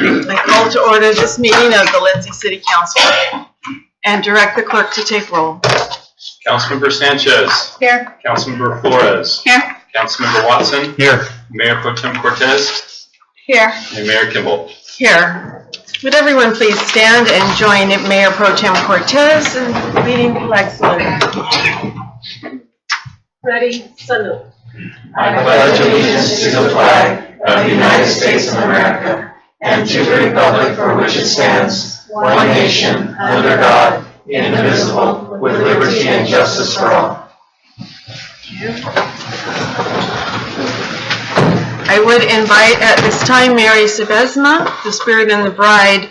I call to order this meeting of the Lindsay City Council and direct the clerk to take roll. Councilmember Sanchez. Here. Councilmember Flores. Here. Councilmember Watson. Here. Mayor Pro Tem Cortez. Here. And Mayor Kimball. Here. Would everyone please stand and join Mayor Pro Tem Cortez in leading the flag salute. Ready? Salute. I pledge allegiance to the flag of the United States of America and to the republic for which it stands, one nation, under God, indivisible, with liberty and justice for all. I would invite at this time Mary Sebesma, the Spirit and the Bride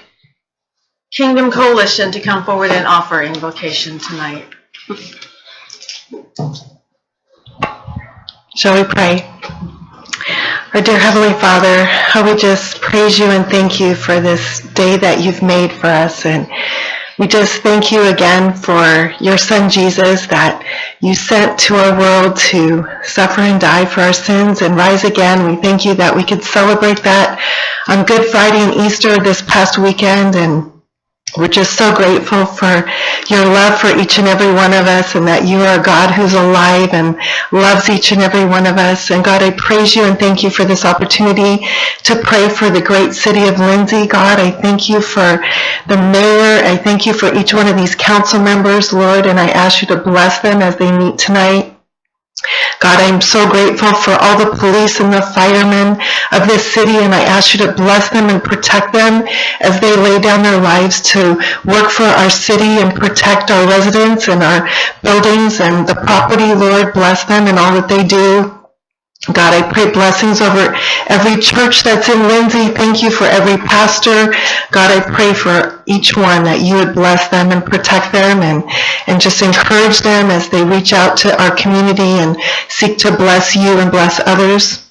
Kingdom Coalition, to come forward and offer invocation tonight. Shall we pray? Our dear Heavenly Father, how we just praise you and thank you for this day that you've made for us. And we just thank you again for your Son Jesus that you sent to our world to suffer and die for our sins and rise again. We thank you that we could celebrate that on Good Friday and Easter this past weekend, and we're just so grateful for your love for each and every one of us, and that you are a God who's alive and loves each and every one of us. And God, I praise you and thank you for this opportunity to pray for the great city of Lindsay. God, I thank you for the mayor. I thank you for each one of these council members, Lord, and I ask you to bless them as they meet tonight. God, I'm so grateful for all the police and the firemen of this city, and I ask you to bless them and protect them as they lay down their lives to work for our city and protect our residents and our buildings and the property. Lord, bless them and all that they do. God, I pray blessings over every church that's in Lindsay. Thank you for every pastor. God, I pray for each one that you would bless them and protect them and just encourage them as they reach out to our community and seek to bless you and bless others.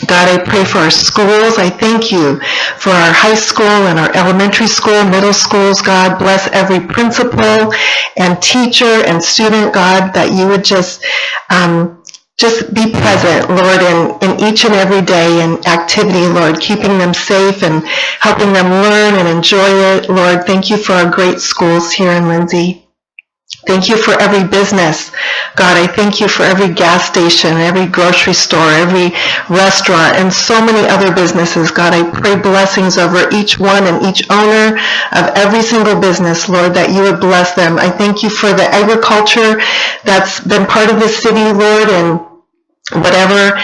God, I pray for our schools. I thank you for our high school and our elementary school, middle schools. God, bless every principal and teacher and student, God, that you would just be present, Lord, in each and every day and activity, Lord, keeping them safe and helping them learn and enjoy it. Lord, thank you for our great schools here in Lindsay. Thank you for every business. God, I thank you for every gas station, every grocery store, every restaurant, and so many other businesses. God, I pray blessings over each one and each owner of every single business, Lord, that you would bless them. I thank you for the agriculture that's been part of the city, Lord, and whatever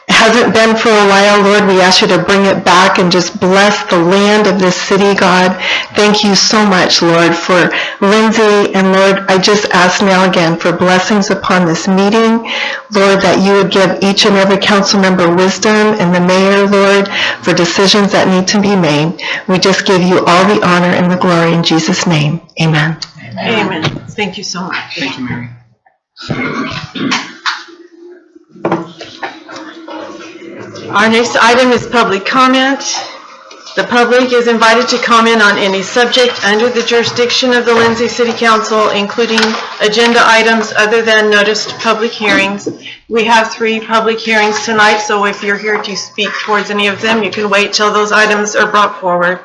hasn't been for a while, Lord, we ask you to bring it back and just bless the land of this city, God. Thank you so much, Lord, for Lindsay. And Lord, I just ask now again for blessings upon this meeting, Lord, that you would give each and every council member wisdom, and the mayor, Lord, for decisions that need to be made. We just give you all the honor and the glory in Jesus' name. Amen. Amen. Thank you so much. Thank you, Mary. Our next item is public comment. The public is invited to comment on any subject under the jurisdiction of the Lindsay City Council, including agenda items other than noticed public hearings. We have 3 public hearings tonight, so if you're here to speak towards any of them, you can wait till those items are brought forward.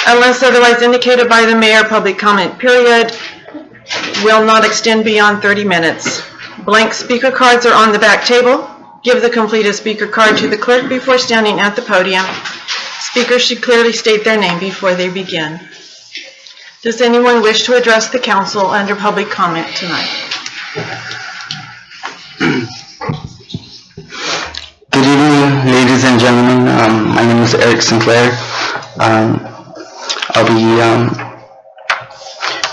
Unless otherwise indicated by the mayor, public comment period will not extend beyond 30 minutes. Blank speaker cards are on the back table. Give the completed speaker card to the clerk before standing at the podium. Speakers should clearly state their name before they begin. Does anyone wish to address the council under public comment tonight? Good evening, ladies and gentlemen. My name is Eric Sinclair. I'll be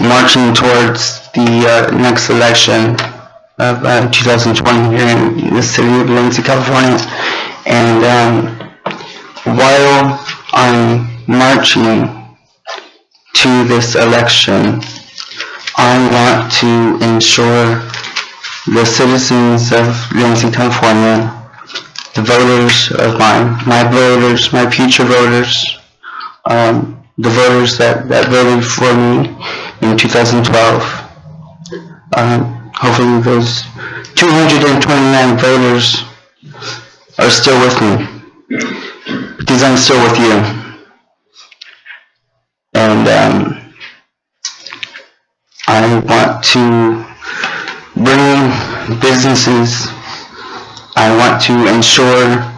marching towards the next election of 2020 here in the city of Lindsay, California. And while I'm marching to this election, I want to ensure the citizens of Lindsay, California, the voters of my voters, my future voters, the voters that voted for me in 2012. Hopefully those 229 voters are still with me, because I'm still with you. and I want to bring businesses. I want to ensure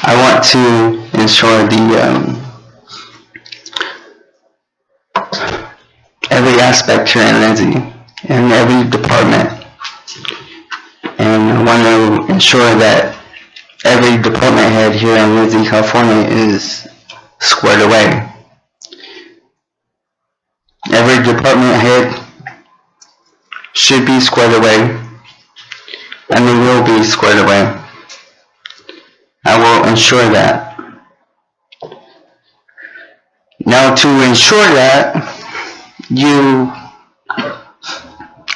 I want to ensure every aspect here in Lindsay, in every department, and I want to ensure that every department head here in Lindsay, California is squared away. Every department head should be squared away, and they will be squared away. I will ensure that. Now, to ensure that, you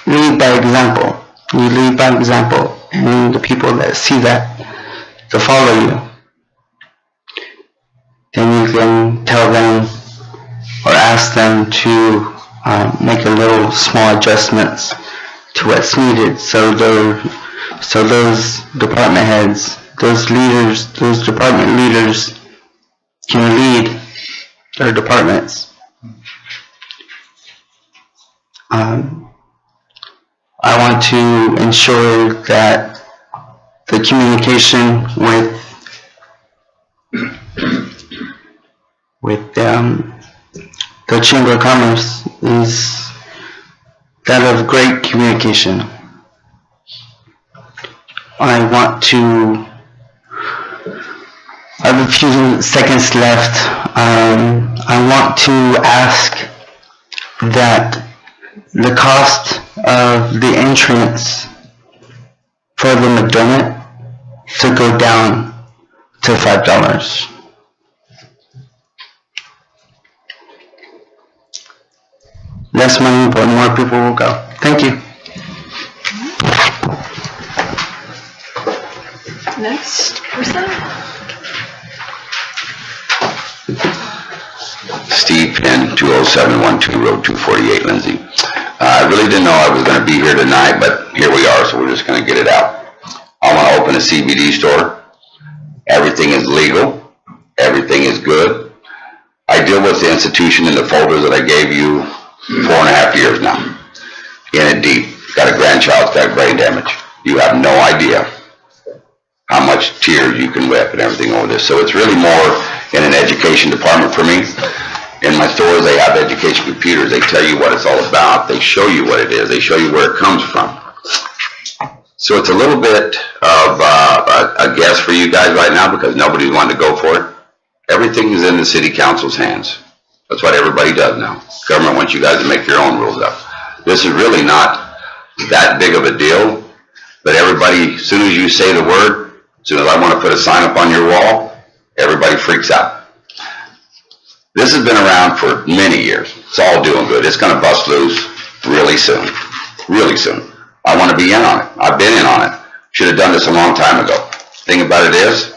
lead by example. You lead by example, and the people that see that, to follow you, then you can tell them or ask them to make a little small adjustments to what's needed, so those department heads, those leaders, those department leaders can lead their departments. I want to ensure that the communication with the Chamber of Commerce is that of great communication. I have a few seconds left. I want to ask that the cost of the entrance for the McDermott to go down to $5. Less money, but more people will go. Thank you. Next person. Steve Penn, 20712 Road 248, Lindsay. I really didn't know I was going to be here tonight, but here we are, so we're just going to get it out. I want to open a CBD store. Everything is legal. Everything is good. I deal with the institution in the folders that I gave you 4.5 years now. In it deep. Got a grandchild, got brain damage. You have no idea how much tears you can whip and everything over this. So it's really more in an education department for me. In my stores, they have education computers. They tell you what it's all about. They show you what it is. They show you where it comes from. So it's a little bit of a guess for you guys right now because nobody's wanting to go for it. Everything is in the city council's hands. That's what everybody does now. Government wants you guys to make your own rules up. This is really not that big of a deal, but everybody, as soon as you say the word, as soon as I want to put a sign up on your wall, everybody freaks out. This has been around for many years. It's all doing good. It's going to bust loose really soon. Really soon. I want to be in on it. I've been in on it. Should have done this a long time ago. Thing about it is,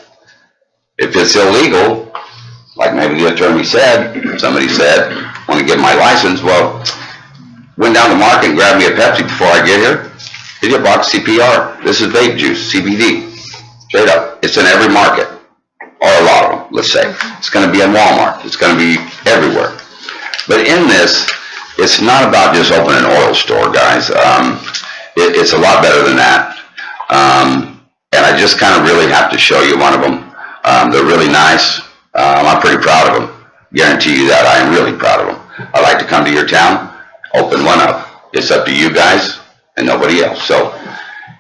if it's illegal, like maybe the attorney said, somebody said, I want to get my license, well, went down to the market and grabbed me a Pepsi before I get here. Did you box CPR? This is vape juice, CBD. Straight up. It's in every market. Or a lot of them, let's say. It's going to be in Walmart. It's going to be everywhere. But in this, it's not about just opening an oil store, guys. It's a lot better than that. And I just kind of really have to show you one of them. They're really nice. I'm pretty proud of them. Guarantee you that. I am really proud of them. I like to come to your town, open one up. It's up to you guys and nobody else. So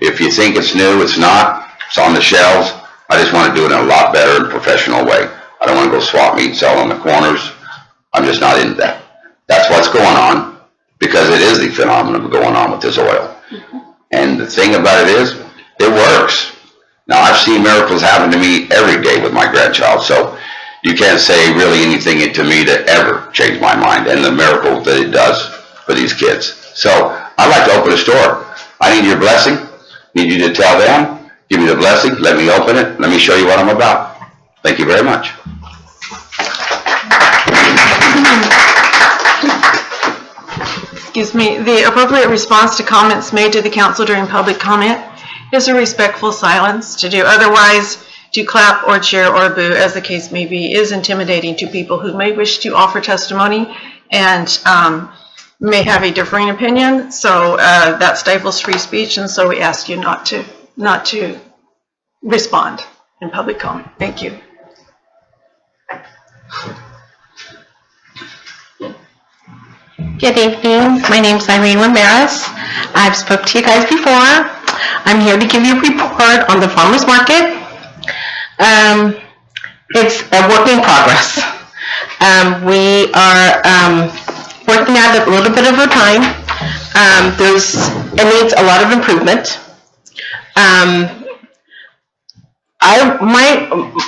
if you think it's new, it's not. It's on the shelves. I just want to do it in a lot better and professional way. I don't want to go swap meat and sell on the corners. I'm just not into that. That's what's going on because it is the phenomenon going on with this oil. And the thing about it is, it works. Now, I've seen miracles happen to me every day with my grandchild, so you can't say really anything to me to ever change my mind and the miracles that it does for these kids. So I'd like to open a store. I need your blessing. Need you to tell them. Give me the blessing, let me open it, let me show you what I'm about. Thank you very much. Excuse me. The appropriate response to comments made to the council during public comment is a respectful silence. To do otherwise, to clap or cheer or boo, as the case may be, is intimidating to people who may wish to offer testimony and may have a differing opinion. So that stifles free speech, and so we ask you not to respond in public comment. Thank you. Good evening. My name's Irene Ramirez. I've spoke to you guys before. I'm here to give you a report on the farmers market. It's a work in progress. We are working at a little bit of a time. It needs a lot of improvement.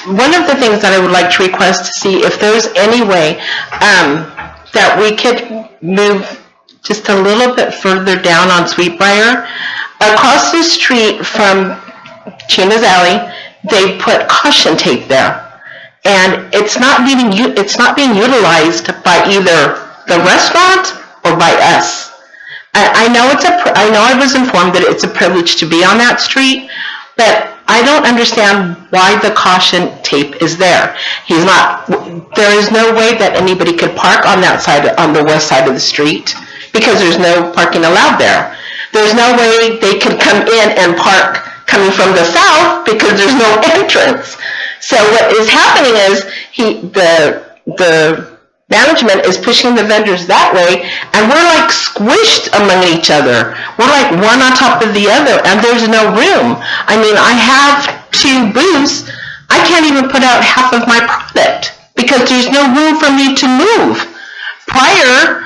One of the things that I would like to request to see if there's any way that we could move just a little bit further down on Sweetbriar. Across the street from China's Alley, they put caution tape there. And it's not being utilized by either the restaurant or by us. I know I was informed that it's a privilege to be on that street, but I don't understand why the caution tape is there. There is no way that anybody could park on that side, on the west side of the street, because there's no parking allowed there. There's no way they could come in and park coming from the south because there's no entrance. So what is happening is the management is pushing the vendors that way, and we're like squished among each other. We're like one on top of the other, and there's no room. I mean, I have 2 booths. I can't even put out half of my product because there's no room for me to move. Prior,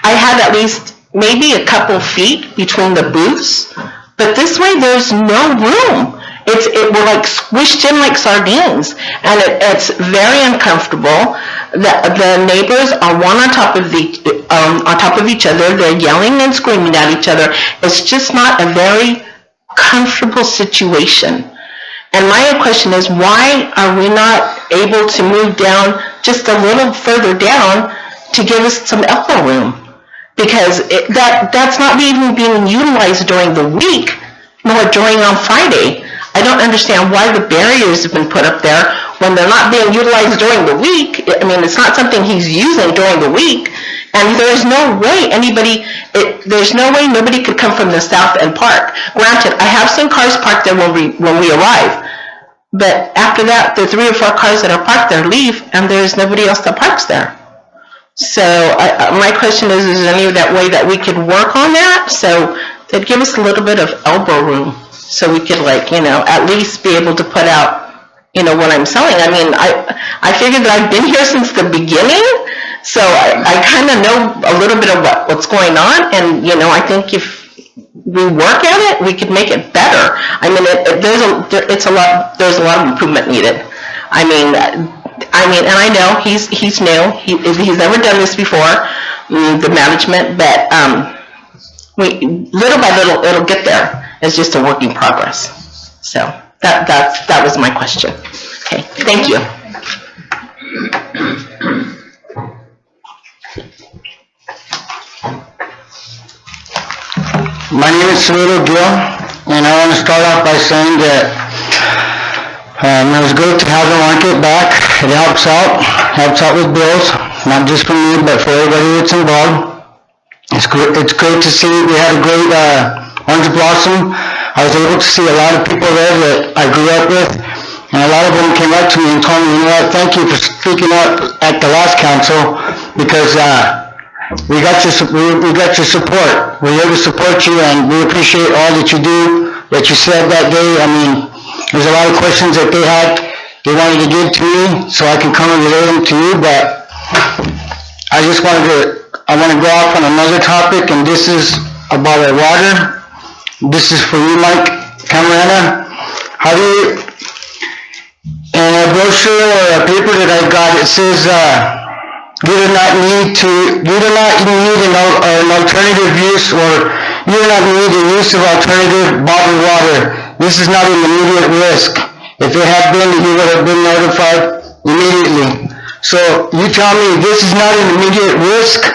I had at least maybe a couple feet between the booths, but this way there's no room. We're like squished in like sardines, and it's very uncomfortable. The neighbors are one on top of each other. They're yelling and screaming at each other. It's just not a very comfortable situation. And my question is, why are we not able to move down just a little further down to give us some elbow room? Because that's not even being utilized during the week, nor during on Friday. I don't understand why the barriers have been put up there when they're not being utilized during the week. I mean, it's not something he's using during the week, and there's no way nobody could come from the south and park. Granted, I have seen cars parked there when we arrive, but after that, the 3 or 4 cars that are parked there leave, and there's nobody else that parks there. So my question is there any that way that we could work on that? So they'd give us a little bit of elbow room, so we could at least be able to put out, what I'm selling. I mean, I figured that I've been here since the beginning, so I kind of know a little bit of what's going on, and, I think if we work at it, we could make it better. I mean, there's a lot of improvement needed. I mean, and I know he's new. He's never done this before, the management, but little by little, it'll get there. It's just a work in progress. So that was my question. Okay, thank you. My name is Salito Gil, and I want to start off by saying that it was good to have the market back. It helps out with bills, not just for me, but for everybody that's involved. It's great to see. We had a great Orange Blossom. I was able to see a lot of people there that I grew up with, and a lot of them came up to me and told me, thank you for speaking up at the last council, because we got your support. We're here to support you, and we appreciate all that you do, that you said that day. I mean, there's a lot of questions that they wanted to give to me, so I can come and relay them to you, but I want to go off on another topic, and this is about our water. This is for you, Mike Camarena. In a brochure or a paper that I got, it says, you do not need an alternative use, or you do not need the use of alternative bottled water. This is not an immediate risk. If it had been, you would have been notified immediately. So you tell me this is not an immediate risk?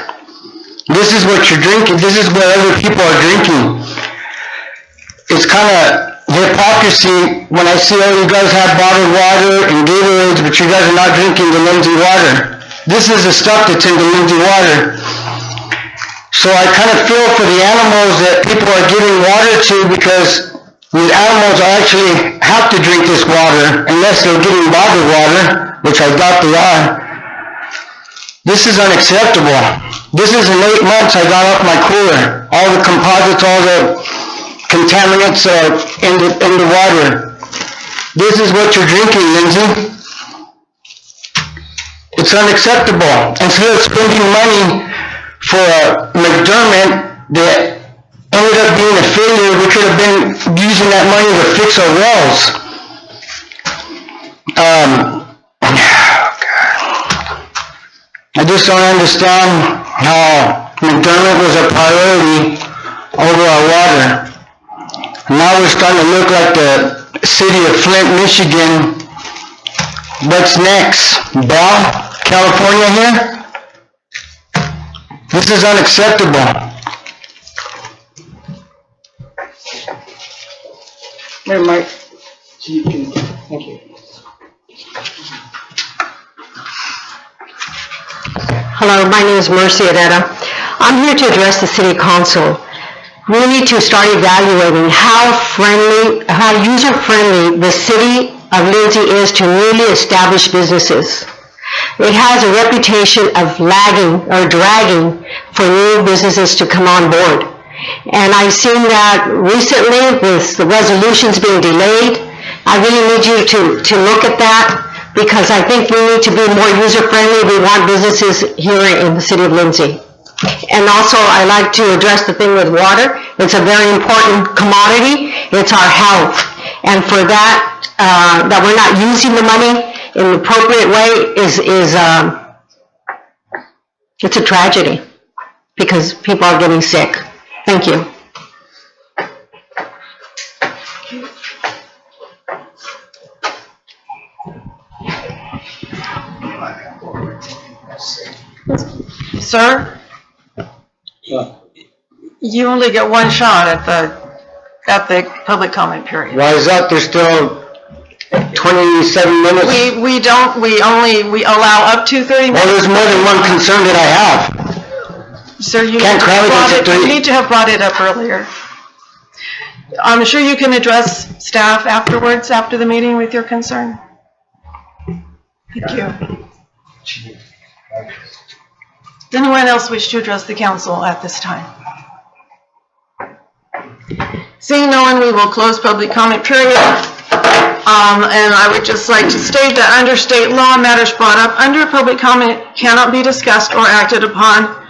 This is what you're drinking. This is what other people are drinking. It's kind of hypocrisy when I see, oh, you guys have bottled water and Gatorades, but you guys are not drinking the Lindsay water. This is the stuff that's in the Lindsay water. So I kind of feel for the animals that people are giving water to, because the animals actually have to drink this water unless they're getting bottled water, which I doubt they are. This is unacceptable. This is in 8 months I got off my cooler. All the composites, all the contaminants are in the water. This is what you're drinking, Lindsay. It's unacceptable. Instead of spending money for McDermott that ended up being a failure, we could have been using that money to fix our wells. I just don't understand how McDermott was a priority over our water. Now we're starting to look like the city of Flint, Michigan. What's next? Bell, California here? This is unacceptable. Mayor Mike, you can, thank you. Hello, my name is Mercy Areta. I'm here to address the City Council. We need to start evaluating how user-friendly the City of Lindsay is to newly established businesses. It has a reputation of lagging or dragging for new businesses to come on board. And I've seen that recently with the resolutions being delayed. I really need you to look at that, because I think we need to be more user-friendly. We want businesses here in the City of Lindsay. And also, I like to address the thing with water. It's a very important commodity. It's our health. And for that, that we're not using the money in the appropriate way it's a tragedy, because people are getting sick. Thank you. Sir? You only get one shot at the public comment period. Why is that? There's still 27 minutes? We allow up to 30 minutes. Well, there's more than one concern that I have. Sir, you Can't crowd it into three. need to have brought it up earlier. I'm sure you can address staff afterwards, after the meeting, with your concern. Thank you. Does anyone else wish to address the council at this time? Seeing no one, we will close public comment period. And I would just like to state that under state law, matters brought up under public comment cannot be discussed or acted upon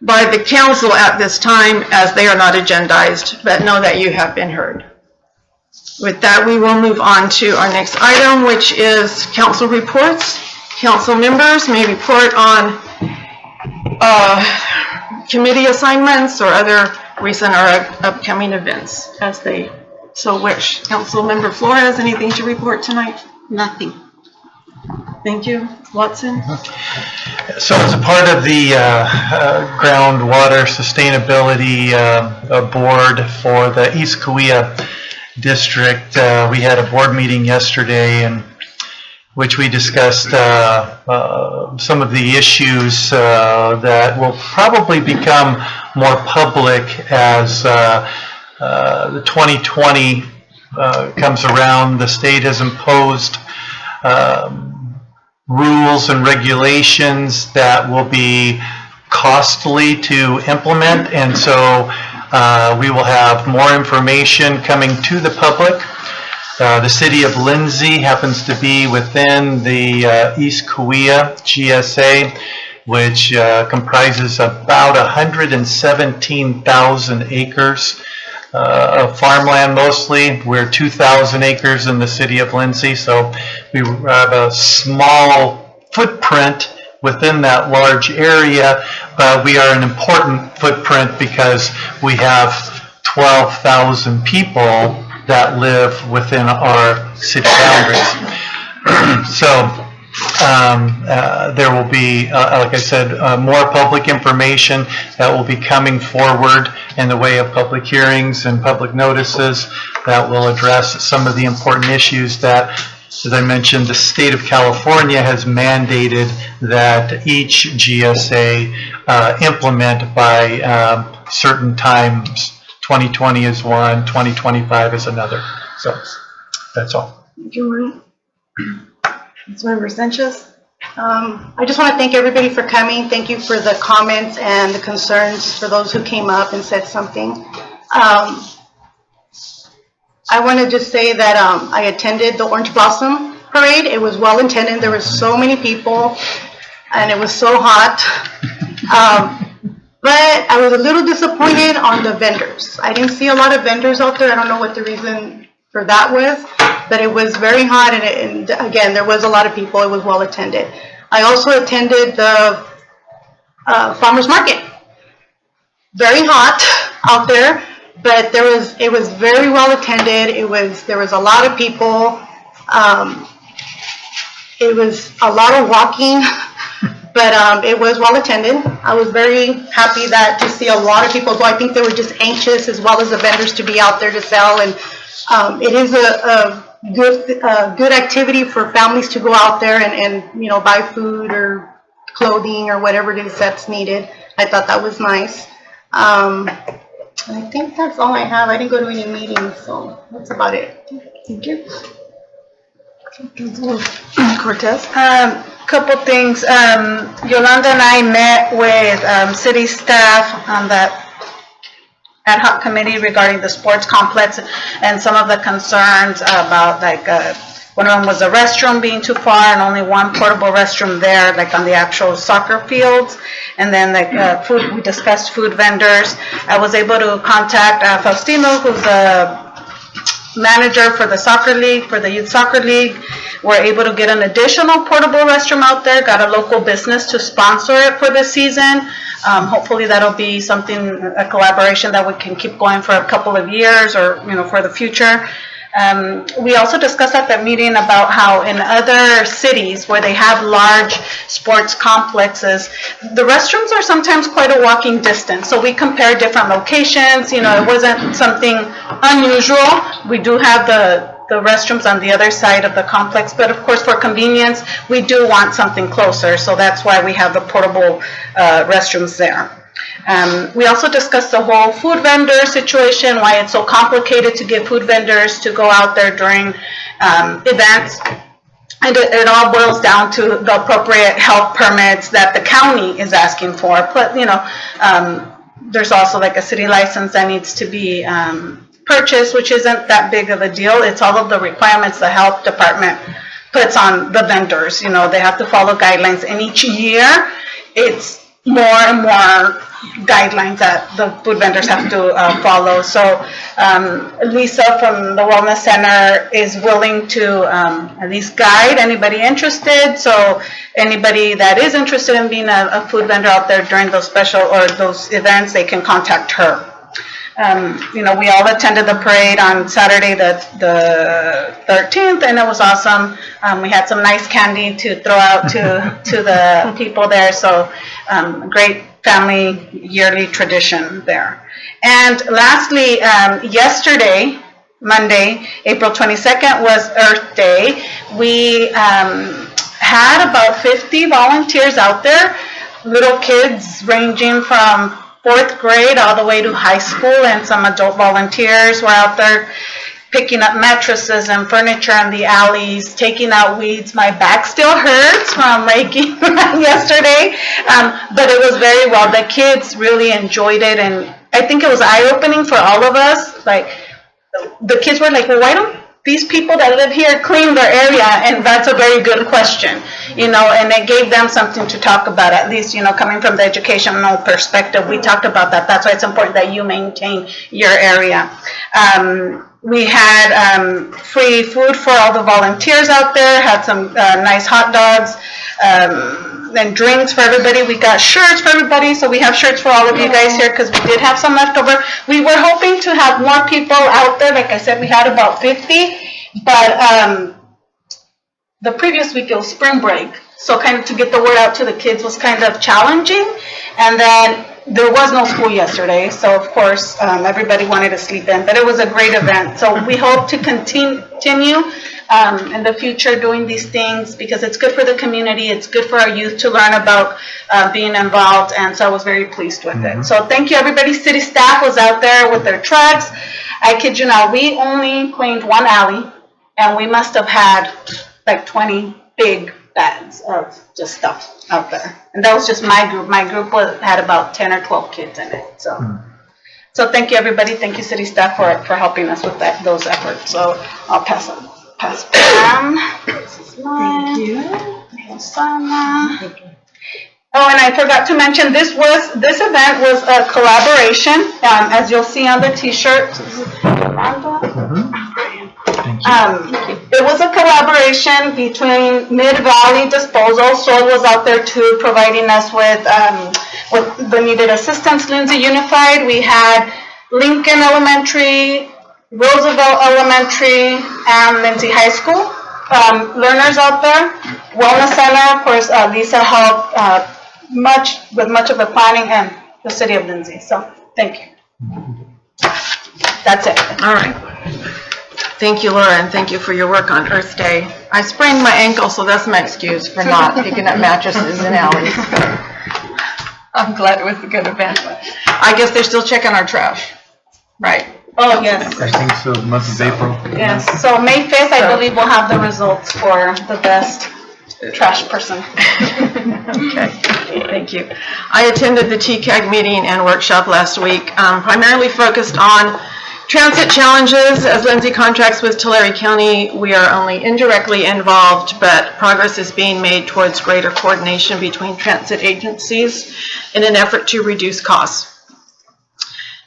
by the council at this time, as they are not agendized, but know that you have been heard. With that, we will move on to our next item, which is council reports. Council members may report on committee assignments or other recent or upcoming events as they so wish. Councilmember Flores, anything to report tonight? Nothing. Thank you. Watson? So as a part of the groundwater sustainability board for the East Cahuilla district, we had a board meeting yesterday in which we discussed some of the issues that will probably become more public as the 2020 comes around. The state has imposed rules and regulations that will be costly to implement, and so we will have more information coming to the public. The city of Lindsay happens to be within the East Cahuilla GSA, which comprises about 117,000 acres of farmland mostly. We're 2,000 acres in the city of Lindsay, so we have a small footprint within that large area, but we are an important footprint because we have 12,000 people that live within our city boundaries. So There will be, like I said, more public information that will be coming forward in the way of public hearings and public notices that will address some of the important issues that, as I mentioned, the state of California has mandated that each GSA implement by certain times. 2020 is one, 2025 is another. So that's all. Thank you, Maureen. Councilmember Sanchez? I just want to thank everybody for coming. Thank you for the comments and the concerns for those who came up and said something. I want to just say that I attended the Orange Blossom Parade. It was well attended. There were so many people, and it was so hot. But I was a little disappointed on the vendors. I didn't see a lot of vendors out there. I don't know what the reason for that was, but it was very hot, and again, there was a lot of people. It was well attended. I also attended the farmers market. Very hot out there, but it was very well attended. There was a lot of people. It was a lot of walking, but it was well attended. I was very happy to see a lot of people. So I think they were just anxious, as well as the vendors, to be out there to sell. And it is a good activity for families to go out there and buy food or clothing or whatever it is that's needed. I thought that was nice. And I think that's all I have. I didn't go to any meetings, so that's about it. Thank you. Cortez? Couple things. Yolanda and I met with city staff on that ad hoc committee regarding the sports complex and some of the concerns about, like, one of them was the restroom being too far and only one portable restroom there, like on the actual soccer fields. And then, like, food, we discussed food vendors. I was able to contact Faustino, who's the manager for the soccer league, for the youth soccer league. We're able to get an additional portable restroom out there, got a local business to sponsor it for this season. Hopefully that'll be something, a collaboration that we can keep going for a couple of years, or for the future. We also discussed at that meeting about how in other cities where they have large sports complexes, the restrooms are sometimes quite a walking distance. So we compare different locations. It wasn't something unusual. We do have the restrooms on the other side of the complex, but of course for convenience, we do want something closer. So that's why we have the portable restrooms there. We also discussed the whole food vendor situation, why it's so complicated to get food vendors to go out there during events. And it all boils down to the appropriate health permits that the county is asking for. But, there's also like a city license that needs to be purchased, which isn't that big of a deal. It's all of the requirements the health department puts on the vendors. They have to follow guidelines. And each year, it's more and more guidelines that the food vendors have to follow. So Lisa from the Wellness Center is willing to at least guide anybody interested. So anybody that is interested in being a food vendor out there during those special or those events, they can contact her. We all attended the parade on Saturday the 13th, and it was awesome. We had some nice candy to throw out to the people there. So great family yearly tradition there. And lastly, yesterday, Monday, April 22nd, was Earth Day. We had about 50 volunteers out there, little kids ranging from 4th grade all the way to high school, and some adult volunteers were out there picking up mattresses and furniture in the alleys, taking out weeds. My back still hurts from raking yesterday, but it was very well. The kids really enjoyed it, and I think it was eye-opening for all of us. Like, the kids were like, well, why don't these people that live here clean their area? And that's a very good question, and it gave them something to talk about, at least, coming from the educational perspective. We talked about that. That's why it's important that you maintain your area. We had free food for all the volunteers out there, had some nice hot dogs, and drinks for everybody. We got shirts for everybody, so we have shirts for all of you guys here because we did have some left over. We were hoping to have more people out there. Like I said, we had about 50, but the previous week it was spring break. So kind of to get the word out to the kids was kind of challenging. And then there was no school yesterday, so of course everybody wanted to sleep in, but it was a great event. So we hope to continue in the future doing these things because it's good for the community, it's good for our youth to learn about being involved, and so I was very pleased with it. So thank you everybody. City staff was out there with their trucks. I kid you not, we only cleaned one alley, and we must have had like 20 big bags of just stuff out there. And that was just my group. My group had about 10 or 12 kids in it. So thank you everybody. Thank you city staff for helping us with those efforts. So I'll pass Pam. This is mine. Thank you. Osama. Oh, and I forgot to mention this event was a collaboration, as you'll see on the t-shirt. It was a collaboration between Mid-Valley Disposal. Sol was out there too, providing us with the needed assistance. Lindsay Unified. We had Lincoln Elementary, Roosevelt Elementary, and Lindsay High School. Learners out there. Wellness Center, of course, Lisa helped with much of the planning, and the city of Lindsay. So thank you. That's it. All right. Thank you, Laura, and thank you for your work on Earth Day. I sprained my ankle, so that's my excuse for not picking up mattresses in alleys. I'm glad it was a good event. I guess they're still checking our trash, right? Oh, yes. I think so, the month of April. Yes, so May 5th, I believe we'll have the results for the best trash person. Okay, thank you. I attended the TCAG meeting and workshop last week, primarily focused on transit challenges. As Lindsay contracts with Tulare County, we are only indirectly involved, but progress is being made towards greater coordination between transit agencies in an effort to reduce costs.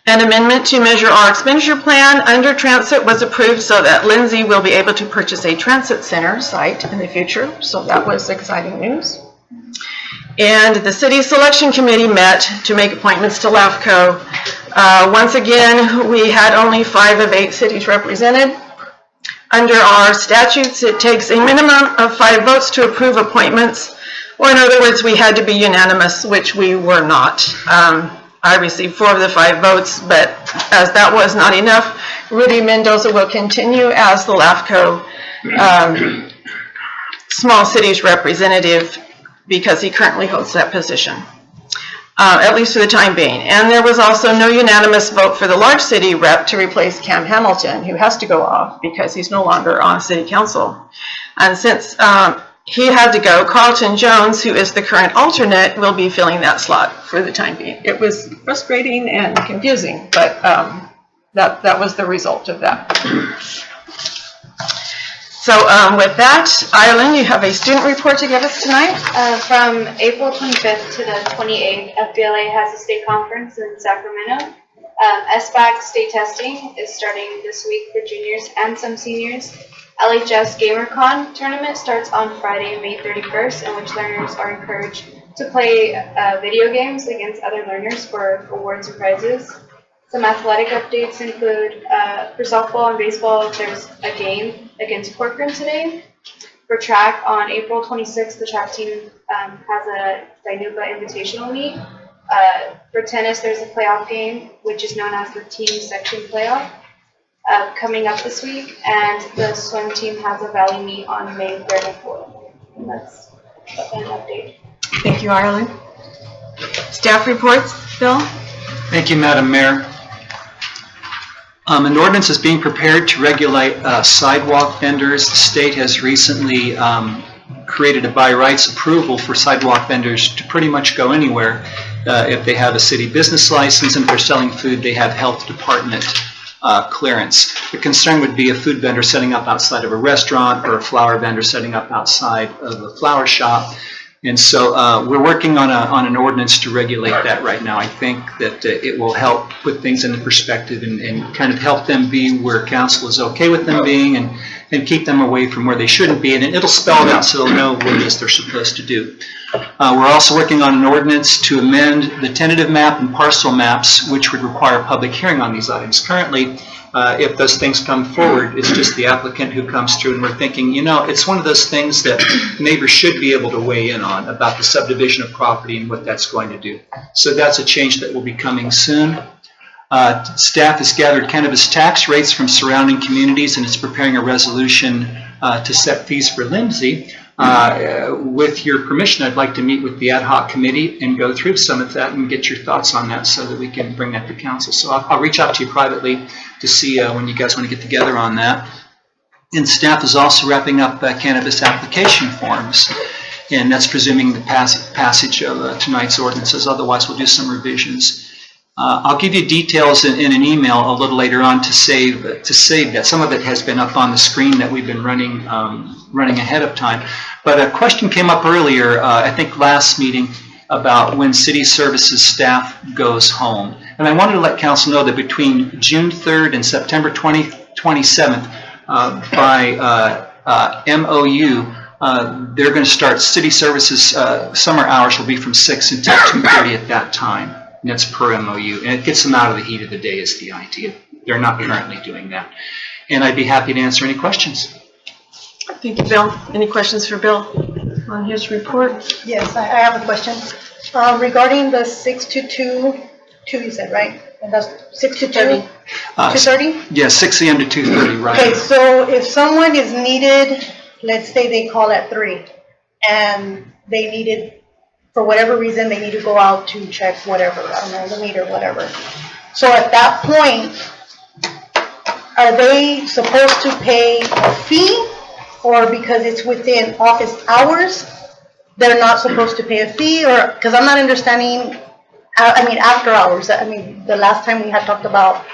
An amendment to Measure R expenditure plan under transit was approved so that Lindsay will be able to purchase a transit center site in the future. So that was exciting news. And the city selection committee met to make appointments to LAFCO. Once again, we had only 5 of 8 cities represented. Under our statutes, it takes a minimum of 5 votes to approve appointments, or in other words, we had to be unanimous, which we were not. I received 4 of the 5 votes, but as that was not enough, Rudy Mendoza will continue as the LAFCO small cities representative because he currently holds that position, at least for the time being. And there was also no unanimous vote for the large city rep to replace Cam Hamilton, who has to go off because he's no longer on city council. And since he had to go, Carlton Jones, who is the current alternate, will be filling that slot for the time being. It was frustrating and confusing, but that was the result of that. So with that, Ireland, you have a student report to give us tonight? From April 25th to the 28th, FBLA has a state conference in Sacramento. SBAC state testing is starting this week for juniors and some seniors. LHS GamerCon tournament starts on Friday, May 31st, in which learners are encouraged to play video games against other learners for awards and prizes. Some athletic updates include for softball and baseball, there's a game against Corcoran today. For track, on April 26th, the track team has a Dinuba Invitational meet. For tennis, there's a playoff game, which is known as the team section playoff, coming up this week, and the swim team has a valley meet on May 3rd and 4th. And that's an update. Thank you, Ireland. Staff reports, Bill? Thank you, Madam Mayor. An ordinance is being prepared to regulate sidewalk vendors. The state has recently created a by rights approval for sidewalk vendors to pretty much go anywhere. If they have a city business license and if they're selling food, they have health department clearance. The concern would be a food vendor setting up outside of a restaurant or a flower vendor setting up outside of a flower shop. And so we're working on an ordinance to regulate that right now. I think that it will help put things into perspective and kind of help them be where council is okay with them being and keep them away from where they shouldn't be. And it'll spell it out so they'll know what it is they're supposed to do. We're also working on an ordinance to amend the tentative map and parcel maps, which would require a public hearing on these items. Currently, If those things come forward, it's just the applicant who comes through, and we're thinking, it's one of those things that neighbors should be able to weigh in on about the subdivision of property and what that's going to do. So that's a change that will be coming soon. Staff has gathered cannabis tax rates from surrounding communities and is preparing a resolution to set fees for Lindsay. With your permission, I'd like to meet with the ad hoc committee and go through some of that and get your thoughts on that so that we can bring that to council. So I'll reach out to you privately to see when you guys want to get together on that. And staff is also wrapping up cannabis application forms, and that's presuming the passage of tonight's ordinances. Otherwise, we'll do some revisions. I'll give you details in an email a little later on to save that. Some of it has been up on the screen that we've been running ahead of time. But a question came up earlier, I think last meeting, about when city services staff goes home. And I wanted to let council know that between June 3rd and September 27th, by MOU, they're going to start city services. Summer hours will be from 6 until 2:30 at that time. And that's per MOU. And it gets them out of the heat of the day is the idea. They're not currently doing that. And I'd be happy to answer any questions. Thank you, Bill. Any questions for Bill on his report? Yes, I have a question. Regarding the 6 to 2, you said, right? And that's 6 to 2? 2:30? Yeah, 6 a.m. to 2:30, right. Okay, so if someone is needed, let's say they call at 3, and they needed, for whatever reason, they need to go out to check whatever, I don't know, the meter, whatever. So at that point, are they supposed to pay a fee? Or because it's within office hours, they're not supposed to pay a fee? Or, because I'm not understanding, after hours, the last time we had talked about.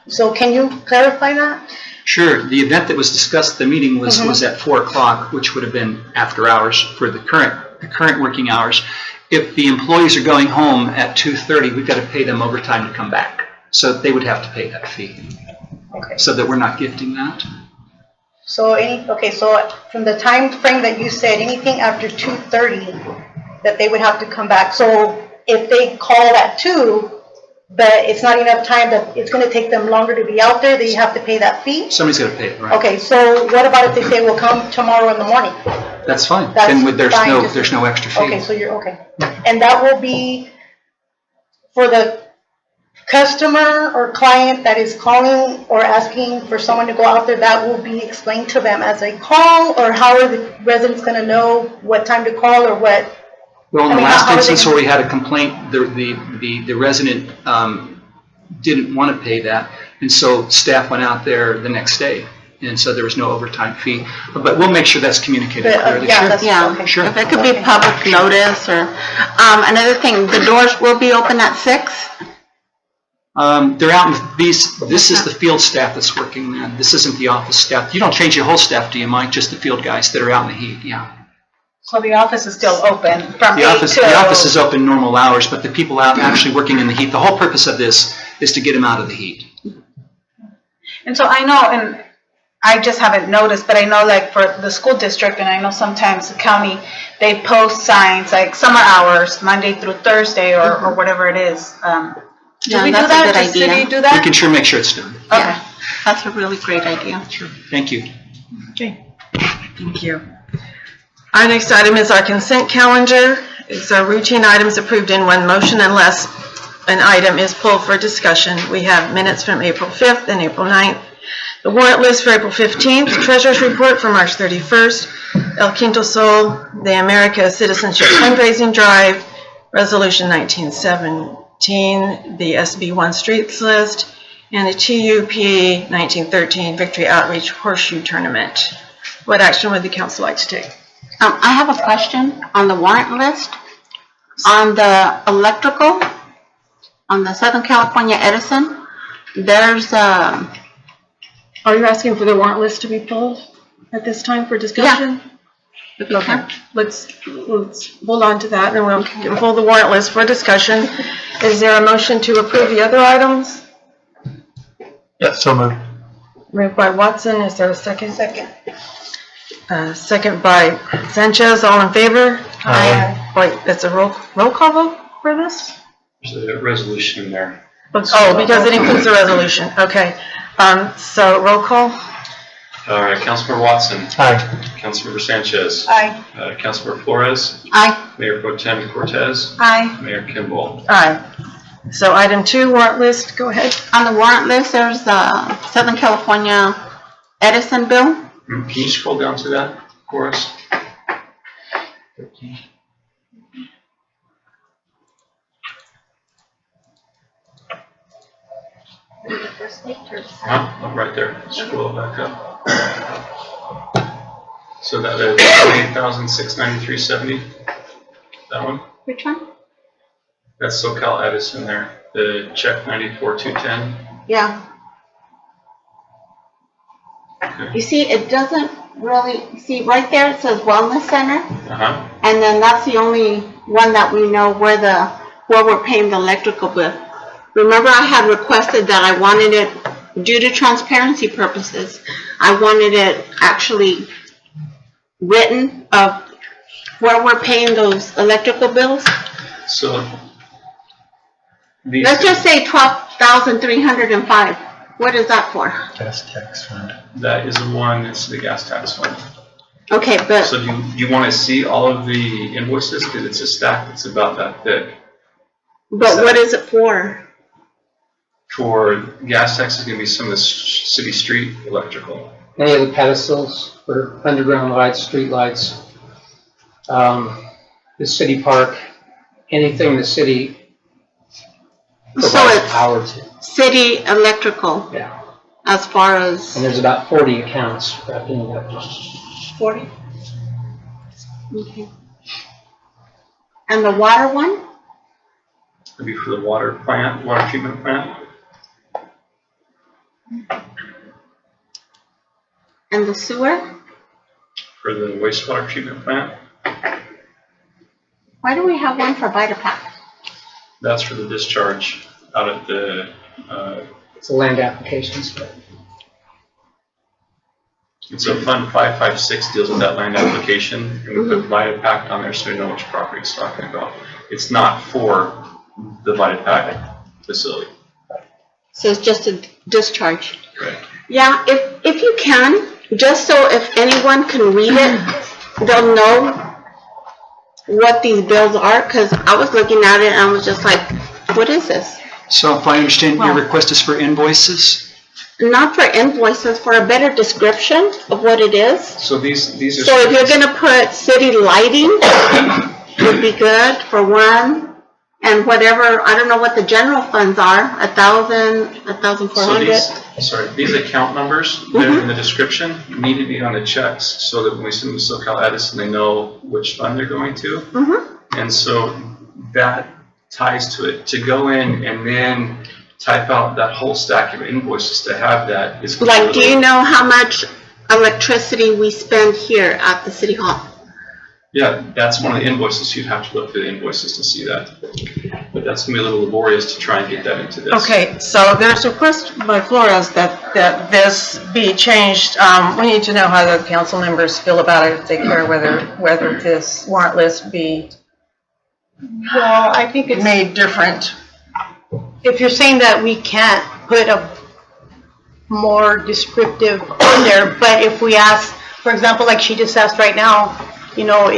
So can you clarify that? Sure. The event that was discussed at the meeting was at 4 o'clock, which would have been after hours for the current working hours. If the employees are going home at 2:30, we've got to pay them overtime to come back. So they would have to pay that fee. Okay. So that we're not gifting that. So so from the time frame that you said, anything after 2:30, that they would have to come back. So if they call at 2, but it's not enough time, that it's going to take them longer to be out there, they have to pay that fee? Somebody's got to pay it, right? Okay, so what about if they say, we'll come tomorrow in the morning? That's fine. That's Then there's fine, there's no extra fee. Okay, so you're, okay. And that will be for the customer or client that is calling or asking for someone to go out there, that will be explained to them as a call? Or how are the residents going to know what time to call or what? Well, in the last instance where we had a complaint, the resident didn't want to pay that, and so staff went out there the next day, and so there was no overtime fee. But we'll make sure that's communicated clearly. Sure. If it could be public notice or, another thing, the doors will be open at 6? They're out in this is the field staff that's working then. This isn't the office staff. You don't change your whole staff, do you, Mike? Just the field guys that are out in the heat, yeah. So the office is still open from 8 till... The office is open normal hours, but the people out actually working in the heat, the whole purpose of this is to get them out of the heat. And so I know, and I just haven't noticed, but I know like for the school district, and I know sometimes the county, they post signs like summer hours, Monday through Thursday, or whatever it is. Do we do that? Does the city do that? We can sure make sure it's done. Okay. Yeah, that's a really great idea. Sure. Thank you. Okay. Thank you. Our next item is our consent calendar. It's our routine items approved in one motion unless an item is pulled for discussion. We have minutes from April 5th and April 9th. The warrant list for April 15th, Treasurer's Report for March 31st, El Quinto Sol, the America Citizenship Fundraising Drive, Resolution 1917, the SB1 Streets List, and the TUP 1913 Victory Outreach Horseshoe Tournament. What action would the council like to take? I have a question on the warrant list. On the electrical, on the Southern California Edison, there's Are you asking for the warrant list to be pulled at this time for discussion? Yeah. Okay. Let's hold on to that and we'll pull the warrant list for discussion. Is there a motion to approve the other items? Yes, so moved. Moved by Watson. Is there a second? Second. Second by Sanchez. All in favor? Aye. Wait, it's a roll call vote for this? There's a resolution in there. Oh, because it includes the resolution, okay. So roll call? All right, Councilmember Watson. Aye. Councilmember Sanchez. Aye. Councilmember Flores. Aye. Mayor Pro Tem Cortez. Aye. Mayor Kimball. Aye. So item 2, warrant list, go ahead. On the warrant list, there's the Southern California Edison bill. Can you scroll down to that for us? Oh, right there. Scroll back up. So that is $8,693.70. That one? Which one? That's SoCal Edison there. The check 94,210. Yeah. Okay. You see, it doesn't really, see, right there it says Wellness Center, Uh-huh. and then that's the only one that we know where we're paying the electrical bill. Remember, I had requested that I wanted it, due to transparency purposes, I wanted it actually written of where we're paying those electrical bills. So these Let's just say 12,305. What is that for? Gas tax fund. that is the one, it's the gas tax one. Okay, but So do you want to see all of the invoices? Because it's a stack that's about that thick. what is it for? For gas tax is going to be some of the city street electrical. Any of the pedestals for underground lights, street lights, the city park, anything the city So provides it's power to. city electrical Yeah. as far as And there's about 40 accounts wrapping it up. 40? Okay. And the water one? It'd be for the water plant, water treatment plant. And the sewer? For the wastewater treatment plant. Why do we have one for Vitapac? That's for the discharge out at the, It's a land application stuff. and so Fund 556 deals with that land application. And we put Vitapac on there so we know which property it's talking about. It's not for the Vitapac facility. So it's just a discharge? Correct. Yeah, if you can, just so if anyone can read it, they'll know what these bills are, because I was looking at it and I was just like, what is this? So if I understand, your request is for invoices? Not for invoices, for a better description of what it is. So these are. So if you're gonna put city lighting, would be good for one, and whatever, I don't know what the general funds are, 1,000, 1,400. So these account numbers, they're in the description, need to be on the checks so that when we send them to SoCal Edison, they know which fund they're going to. And so that ties to it. To go in and then type out that whole stack of invoices to have that is. Like, do you know how much electricity we spend here at the city hall? Yeah, that's one of the invoices. You'd have to look through the invoices to see that. But that's gonna be a little laborious to try and get that into this. Okay, so there's a request by Flores that this be changed. We need to know how the council members feel about it, if they care whether this warrant list be Well, I think it's, made different. if you're saying that we can't put a more descriptive on there, but if we ask, for example, like she just asked right now, you know,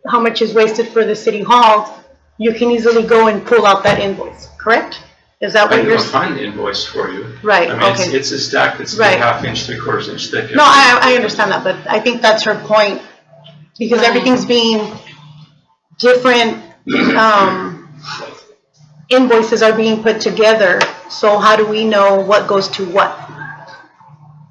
how much is wasted for the city hall, you can easily go and pull out that invoice, correct? Is that what I'm you're gonna saying? find the invoice for you. Right, I mean, okay. it's a stack that's Right. 1/2 inch, 3/4 inch thick. No, I understand that, but I think that's her point, because everything's being, different, invoices are being put together, so how do we know what goes to what?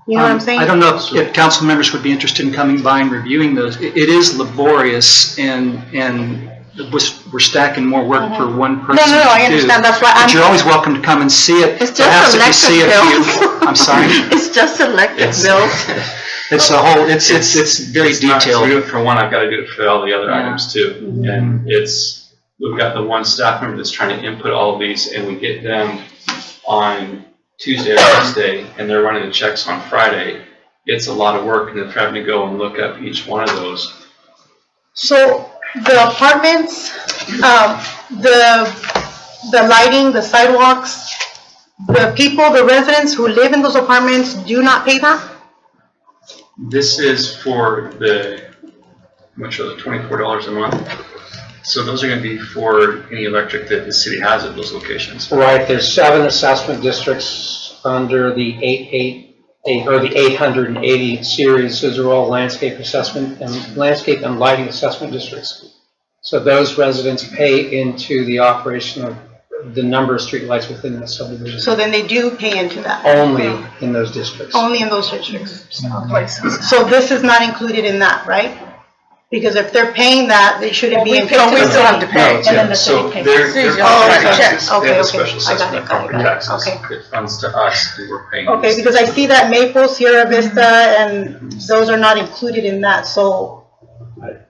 You know what I'm saying? I don't know if council members would be interested in coming by and reviewing those. It is laborious and we're stacking more work for one person to do. No, I understand, that's why But you're always welcome to come and see it. It's just Perhaps if you electric see a few- bills. I'm sorry? It's just electric bills. It's a whole, it's very It's not- so detailed. we do it for one, I've got to do it for all the other items too. And we've got the one staff member that's trying to input all of these, and we get them on Tuesday or Wednesday, and they're running the checks on Friday. It's a lot of work, and they're having to go and look up each one of those. So the apartments, the the lighting, the sidewalks, the people, the residents who live in those apartments do not pay that? This is for the, much of the $24 a month. So those are going to be for any electric that the city has at those locations. Right, there's 7 assessment districts under the 880 series. Those are all landscape and lighting assessment districts. So those residents pay into the operation of the number of streetlights within the subdivision. So then they do pay into that? Only in those districts. Only in those districts? So this is not included in that, right? Because if they're paying that, they shouldn't be. we still have to pay. And then the So city pays. their Oh, property okay. taxes, they Okay, have a okay. special I got assessment it, of property got it. taxes. Okay. It funds to us, who we're paying. Okay, because I see that Maple, Sierra Vista, and those are not included in that, so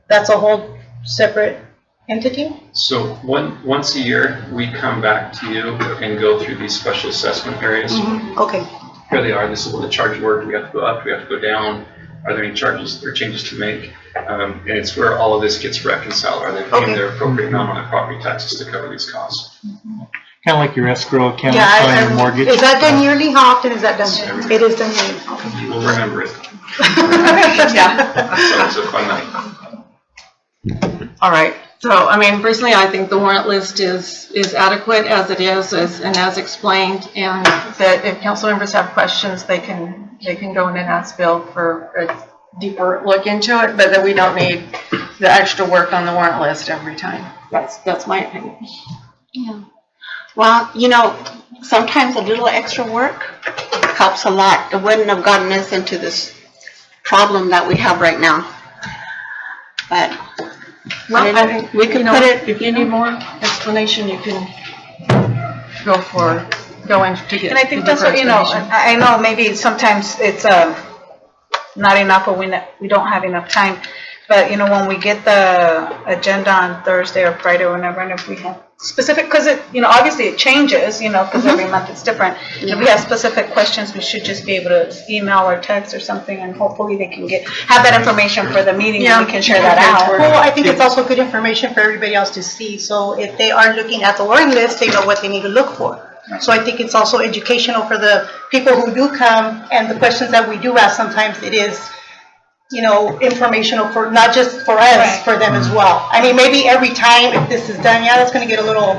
that's a whole separate entity? So once a year, we come back to you and go through these special assessment areas. Okay. Here they are, this is what the charges were, do we have to go up, do we have to go down? Are there any charges or changes to make? And it's where all of this gets reconciled. Are they paying their appropriate amount on their property taxes to cover these costs? Kind of like your escrow account Yeah, on your mortgage. is that done yearly? How often is that done? It is done yearly. You will remember it. Yeah. So it's a fun night. All right. So, I mean, personally, I think the warrant list is adequate as it is, and as explained, and that if council members have questions, they can go in and ask Bill for a deeper look into it, but that we don't need the extra work on the warrant list every time. That's my opinion. Yeah. Well, you know, sometimes a little extra work helps a lot. It wouldn't have gotten us into this problem that we have right now. But Well, I think, we can you know, put it, if you need more explanation, you can go in to get. And I think that's what, you know, I know maybe sometimes it's not enough or we don't have enough time. But, you know, when we get the agenda on Thursday or Friday or whenever, and if we have specific, because it, you know, obviously it changes, you know, because every month it's different. If we have specific questions, we should just be able to email or text or something, and hopefully they can have that information for the meeting and we can share that out. Well, I think it's also good information for everybody else to see, so if they are looking at the warrant list, they know what they need to look for. So I think it's also educational for the people who do come, and the questions that we do ask, sometimes it is, you know, informational for, not just for us, for them as well. I mean, maybe every time if this is done, yeah, that's gonna get a little,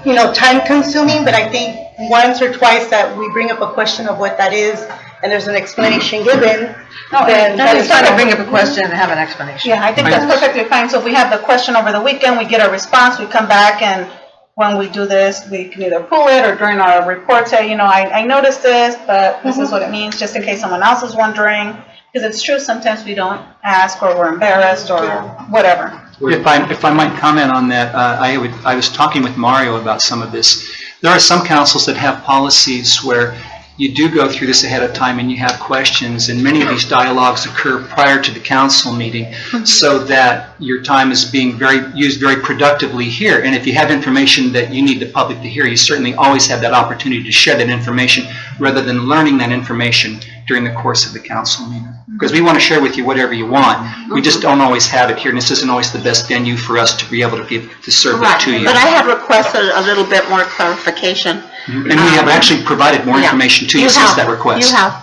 you know, time consuming, but I think once or twice that we bring up a question of what that is, and there's an explanation given, then that is trying to bring up a question and have an explanation. Yeah, I think that's perfectly fine. So if we have the question over the weekend, we get a response, we come back, and when we do this, we can either pull it or during our report say, you know, I noticed this, but this is what it means, just in case someone else is wondering. Because it's true, sometimes we don't ask, or we're embarrassed, or whatever. If I might comment on that, I was talking with Mario about some of this. There are some councils that have policies where you do go through this ahead of time and you have questions, and many of these dialogues occur prior to the council meeting, so that your time is being used very productively here. And if you have information that you need the public to hear, you certainly always have that opportunity to share that information rather than learning that information during the course of the council meeting. Because we want to share with you whatever you want. We just don't always have it here, and this isn't always the best venue for us to be able to serve that to you. but I have requested a little bit more clarification. And we have actually provided more information to you since that request. You have,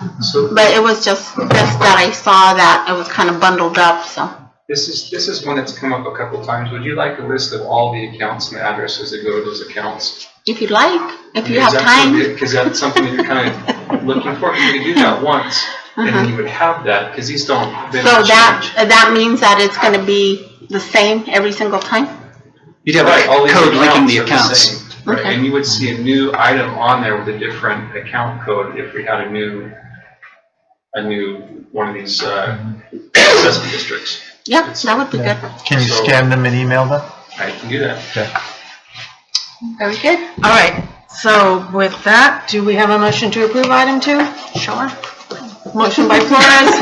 but it was just that I saw that it was kind of bundled up, so. This is one that's come up a couple times. Would you like a list of all the accounts and addresses that go to those accounts? If you'd like, if you have time. Because that's something that you're kind of looking for. You could do that once, and then you would have that, because these don't. So that means that it's going to be the same every single time? You'd have a code linking the accounts. Right, and you would see a new item on there with a different account code if we had a new one of these assessment districts. Yeah, that would be good. Can you scan them and email them? I can do that. Okay. Very good. All right, so with that, do we have a motion to approve item 2? Sure. Motion by Flores.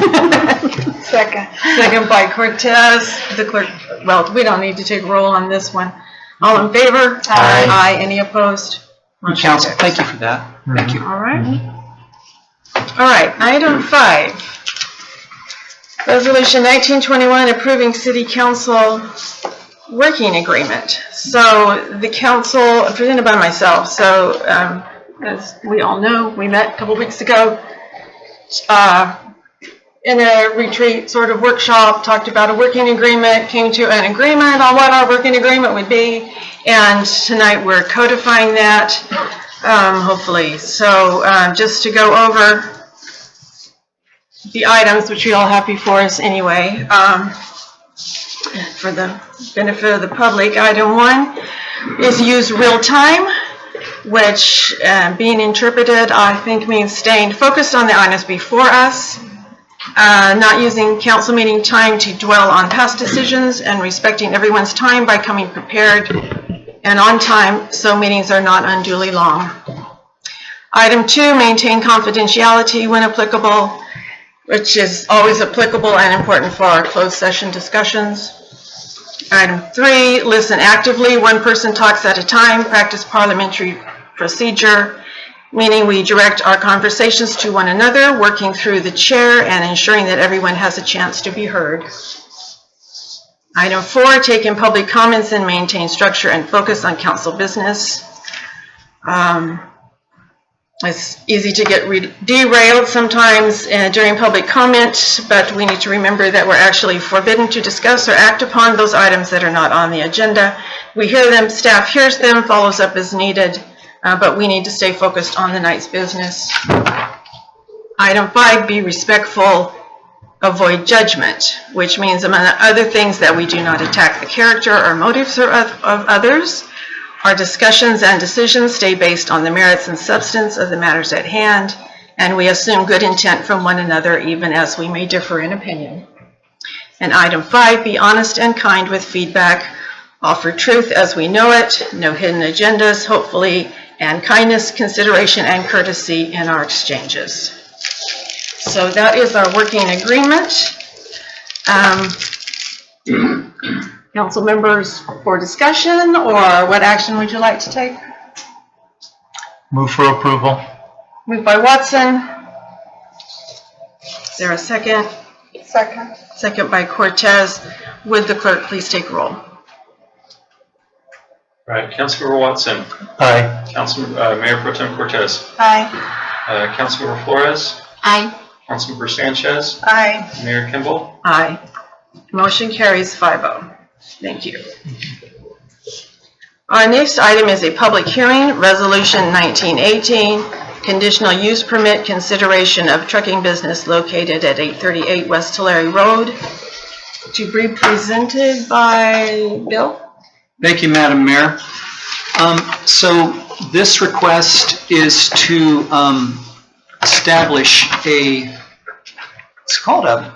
Second by Cortez. The clerk, well, we don't need to take roll on this one. All in favor? Aye. Any opposed? Council, thank you for that. Thank you. All right. All right, item 5. Resolution 1921 approving city council working agreement. So the council, presented by myself, so as we all know, we met a couple weeks ago in a retreat sort of workshop, talked about a working agreement, came to an agreement on what our working agreement would be, and tonight we're codifying that, hopefully. So just to go over the items, which we all have before us anyway, for the benefit of the public. Item 1 is use real time, which being interpreted, I think, means staying focused on the items before us, not using council meeting time to dwell on past decisions, and respecting everyone's time by coming prepared and on time so meetings are not unduly long. Item 2, maintain confidentiality when applicable, which is always applicable and important for our closed session discussions. Item 3, listen actively. One person talks at a time. Practice parliamentary procedure, meaning we direct our conversations to one another, working through the chair and ensuring that everyone has a chance to be heard. Item 4, take in public comments and maintain structure and focus on council business. It's easy to get derailed sometimes during public comment, but we need to remember that we're actually forbidden to discuss or act upon those items that are not on the agenda. We hear them, staff hears them, follows up as needed, but we need to stay focused on the night's business. Item 5, be respectful, avoid judgment, which means, among other things, that we do not attack the character or motives of others. Our discussions and decisions stay based on the merits and substance of the matters at hand, and we assume good intent from one another even as we may differ in opinion. And item 5, be honest and kind with feedback. Offer truth as we know it, no hidden agendas, hopefully, and kindness, consideration, and courtesy in our exchanges. So that is our working agreement. Council members, for discussion, or what action would you like to take? Move for approval. Moved by Watson. Is there a second? Second. Second by Cortez. Would the clerk please take roll? All right, Councilmember Watson. Aye. Mayor Pro Tem Cortez. Aye. Councilmember Flores. Aye. Councilmember Sanchez. Aye. Mayor Kimball. Aye. Motion carries 5-0. Thank you. Our next item is a public hearing, Resolution 1918, conditional use permit consideration of trucking business located at 838 West Tulare Road. To be presented by Bill. Thank you, Madam Mayor. So this request is to establish it's called a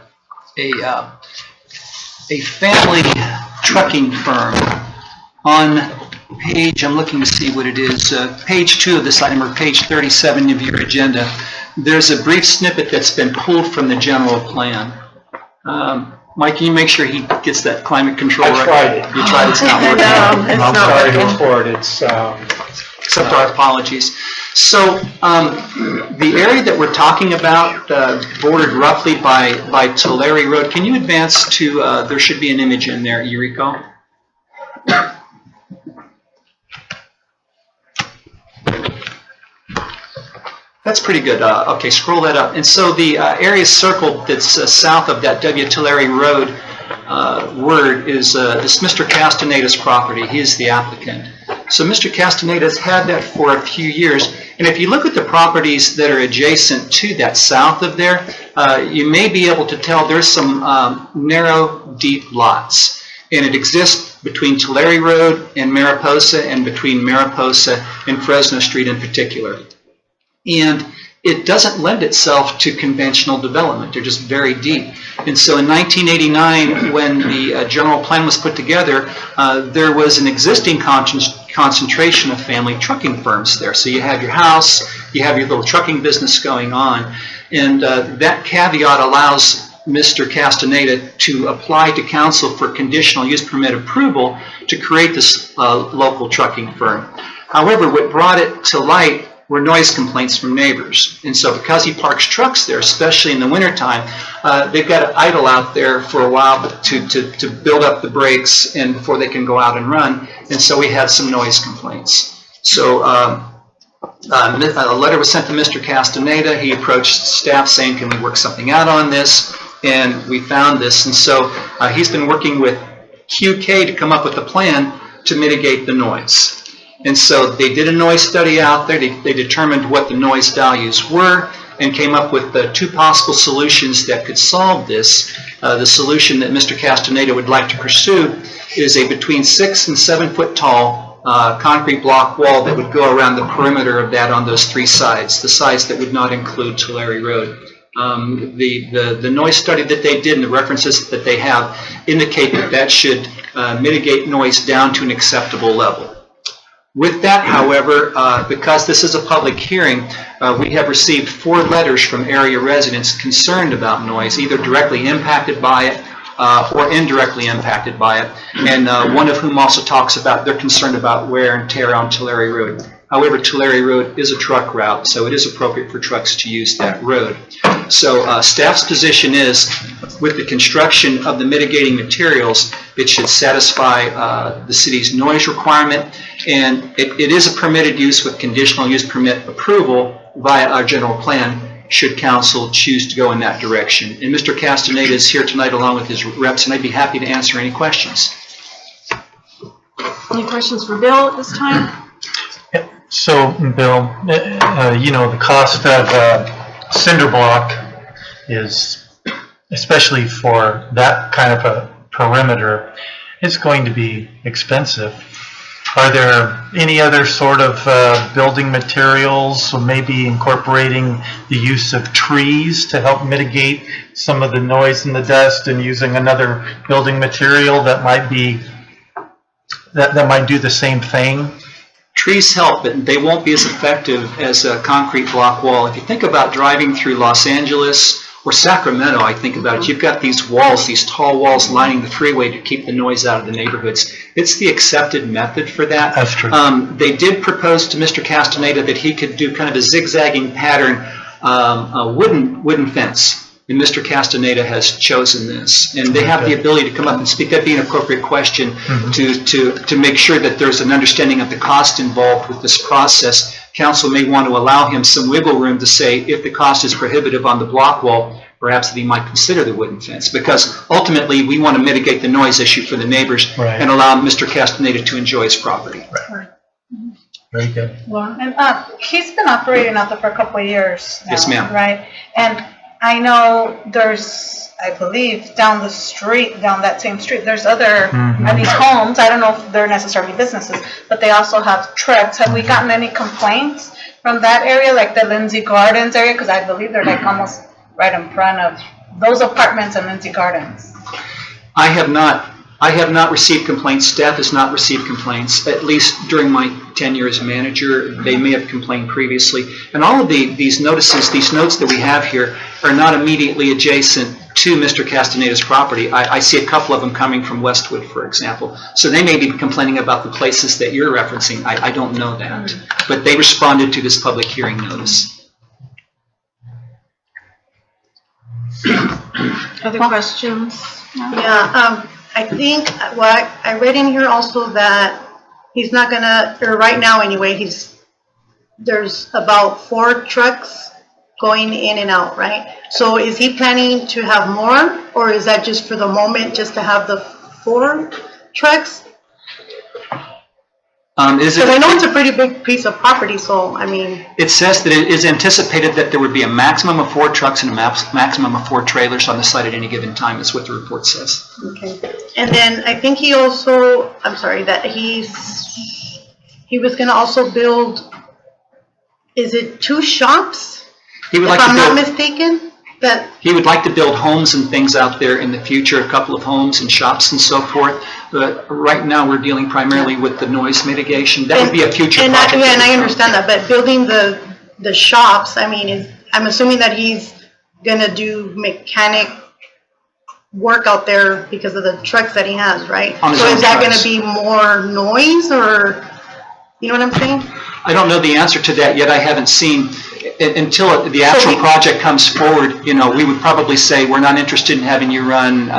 family trucking firm. On page, I'm looking to see what it is, page 2 of this item, or page 37 of your agenda, there's a brief snippet that's been pulled from the general plan. Mike, can you make sure he gets that climate control right? I tried it. You tried it, it's not working. No, it's I'm not sorry to working. report, it's, Accept our apologies. So the area that we're talking about, bordered roughly by Tulare Road, can you advance to, there should be an image in there, Eureka? That's pretty good. Okay, scroll that up. And so the area circled that's south of that W. Tulare Road word is this Mr. Castaneda's property. He is the applicant. So Mr. Castaneda's had that for a few years. And if you look at the properties that are adjacent to that south of there, you may be able to tell there's some narrow, deep lots. And it exists between Tulare Road and Mariposa, and between Mariposa and Fresno Street in particular. And it doesn't lend itself to conventional development. They're just very deep. And so in 1989, when the general plan was put together, there was an existing concentration of family trucking firms there. So you have your house, you have your little trucking business going on, and that caveat allows Mr. Castaneda to apply to council for conditional use permit approval to create this local trucking firm. However, what brought it to light were noise complaints from neighbors. And so because he parks trucks there, especially in the wintertime, they've got to idle out there for a while to build up the brakes and before they can go out and run. And so we had some noise complaints. So a letter was sent to Mr. Castaneda. He approached staff saying, can we work something out on this? And we found this. And so he's been working with QK to come up with a plan to mitigate the noise. And so they did a noise study out there. They determined what the noise values were and came up with the two possible solutions that could solve this. The solution that Mr. Castaneda would like to pursue is a between 6 and 7 foot tall concrete block wall that would go around the perimeter of that on those three sides, the sides that would not include Tulare Road. The noise study that they did and the references that they have indicate that that should mitigate noise down to an acceptable level. With that, however, because this is a public hearing, we have received 4 letters from area residents concerned about noise, either directly impacted by it or indirectly impacted by it, and one of whom also talks about they're concerned about wear and tear on Tulare Road. However, Tulare Road is a truck route, so it is appropriate for trucks to use that road. So staff's position is, with the construction of the mitigating materials, it should satisfy the city's noise requirement, and it is a permitted use with conditional use permit approval via our general plan, should council choose to go in that direction. And Mr. Castaneda is here tonight along with his reps, and I'd be happy to answer any questions. Any questions for Bill at this time? So, Bill, the cost of cinder block is, especially for that kind of a perimeter, it's going to be expensive. Are there any other sort of building materials, or maybe incorporating the use of trees to help mitigate some of the noise and the dust, and using another building material that might be that might do the same thing? Trees help, but they won't be as effective as a concrete block wall. If you think about driving through Los Angeles or Sacramento, I think about it, you've got these walls, these tall walls lining the freeway to keep the noise out of the neighborhoods. It's the accepted method for that. That's true. They did propose to Mr. Castaneda that he could do kind of a zigzagging pattern, a wooden fence. And Mr. Castaneda has chosen this. And they have the ability to come up and speak. That'd be an appropriate question to make sure that there's an understanding of the cost involved with this process. Council may want to allow him some wiggle room to say if the cost is prohibitive on the block wall, perhaps that he might consider the wooden fence. Because ultimately, we want to mitigate the noise issue for the neighbors and allow Mr. Castaneda to enjoy his property. Right. Very good. And he's been operating out there for a couple of years now. Yes, ma'am. Right? And I know there's, I believe, down the street, down that same street, there's other, these homes, I don't know if they're necessarily businesses, but they also have trucks. Have we gotten any complaints from that area, like the Lindsay Gardens area? Because I believe they're like almost right in front of those apartments in Lindsay Gardens. I have not received complaints. Staff has not received complaints, at least during my tenure as manager. They may have complained previously. And all of these notices, these notes that we have here, are not immediately adjacent to Mr. Castaneda's property. I see a couple of them coming from Westwood, for example. So they may be complaining about the places that you're referencing. I don't know that. But they responded to this public hearing notice. Other questions? Yeah, I think what I read in here also that he's not gonna, or right now anyway, there's about 4 trucks going in and out, right? So is he planning to have more, or is that just for the moment, just to have the 4 trucks? Because I know it's a pretty big piece of property, so I mean. It says that it is anticipated that there would be a maximum of 4 trucks and a maximum of 4 trailers on the site at any given time. That's what the report says. Okay. And then I think he also, I'm sorry, that he was gonna also build, is it 2 shops? He would If like to I'm not build. mistaken? That, He would like to build homes and things out there in the future, a couple of homes and shops and so forth. But right now, we're dealing primarily with the noise mitigation. That would be a future project. and I understand that, but building the shops, I mean, I'm assuming that he's gonna do mechanic work out there because of the trucks that he has, right? On his So own is that trucks. gonna be more noise, or, you know what I'm saying? I don't know the answer to that yet. I haven't seen, until the actual project comes forward, you know, we would probably say, we're not interested in having you run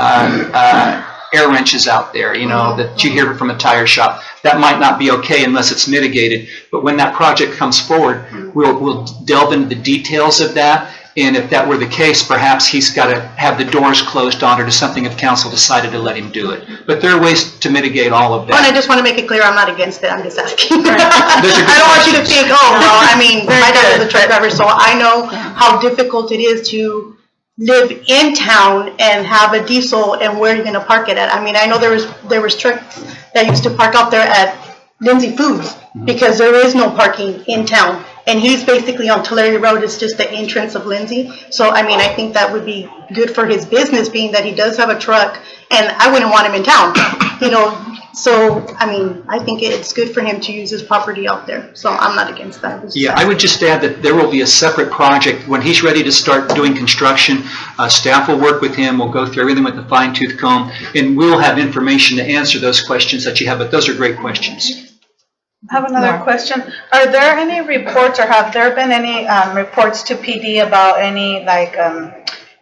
air wrenches out there, you know, that you hear from a tire shop. That might not be okay unless it's mitigated. But when that project comes forward, we'll delve into the details of that. And if that were the case, perhaps he's got to have the doors closed on or to something if council decided to let him do it. But there are ways to mitigate all of that. And I just want to make it clear, I'm not against it, I'm just asking. I don't want you to think, oh, well, I mean, my dad is a truck driver, so I know how difficult it is to live in town and have a diesel and where you're going to park it at. I mean, I know there was trucks that used to park out there at Lindsay Foods because there is no parking in town. And he's basically on Tulare Road, it's just the entrance of Lindsay. So, I mean, I think that would be good for his business, being that he does have a truck, and I wouldn't want him in town, you know. So, I mean, I think it's good for him to use his property out there, so I'm not against that. Yeah, I would just add that there will be a separate project. When he's ready to start doing construction, staff will work with him, we'll go through everything with a fine-tooth comb, and we'll have information to answer those questions that you have, but those are great questions. I have another question. Are there any reports, or have there been any reports to PD about any like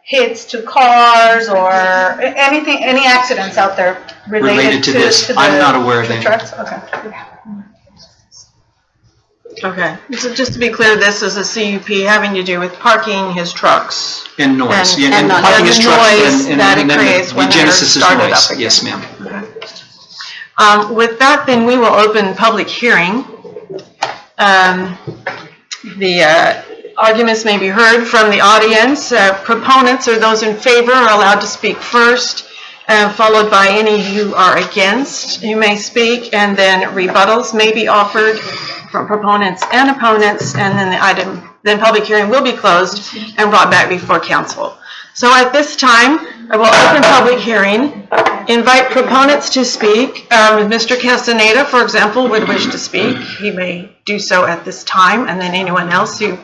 hits to cars or anything, any accidents out there related to this? To I'm not aware of any. Trucks? Okay. Okay, so just to be clear, this is a CUP having to do with parking his trucks. And noise. And- and and parking the his trucks noise and that it then the creates when they're genesis is started noise. up again. Yes, ma'am. With that, then, we will open public hearing. The arguments may be heard from the audience. Proponents or those in favor are allowed to speak first, followed by any who are against who may speak, and then rebuttals may be offered from proponents and opponents, and then then public hearing will be closed and brought back before council. So at this time, I will open public hearing, invite proponents to speak. Mr. Castaneda, for example, would wish to speak. He may do so at this time, and then anyone else who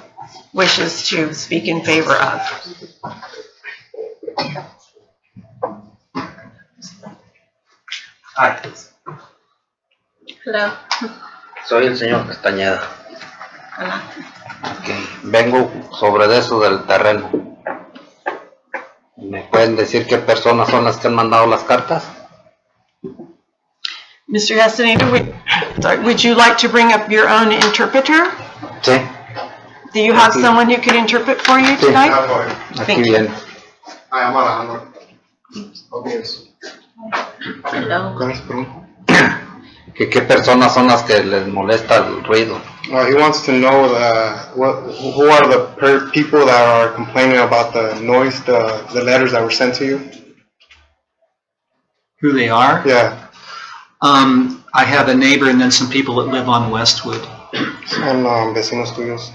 wishes to speak in favor of. Hi. Hello. Soy el señor Castañeda. Hola. Vengo sobre eso del terreno. ¿Me pueden decir qué personas son las que han mandado las cartas? Mr. Castaneda, would you like to bring up your own interpreter? Sí. Do you have someone who could interpret for you tonight? Aquí Thank you. viene. ¿Qué personas son las que les molesta el ruido? He wants to know who are the people that are complaining about the noise, the letters that were sent to you? Who they are? Yeah. I have a neighbor and then some people that live on Westwood. Son vecinos tuyos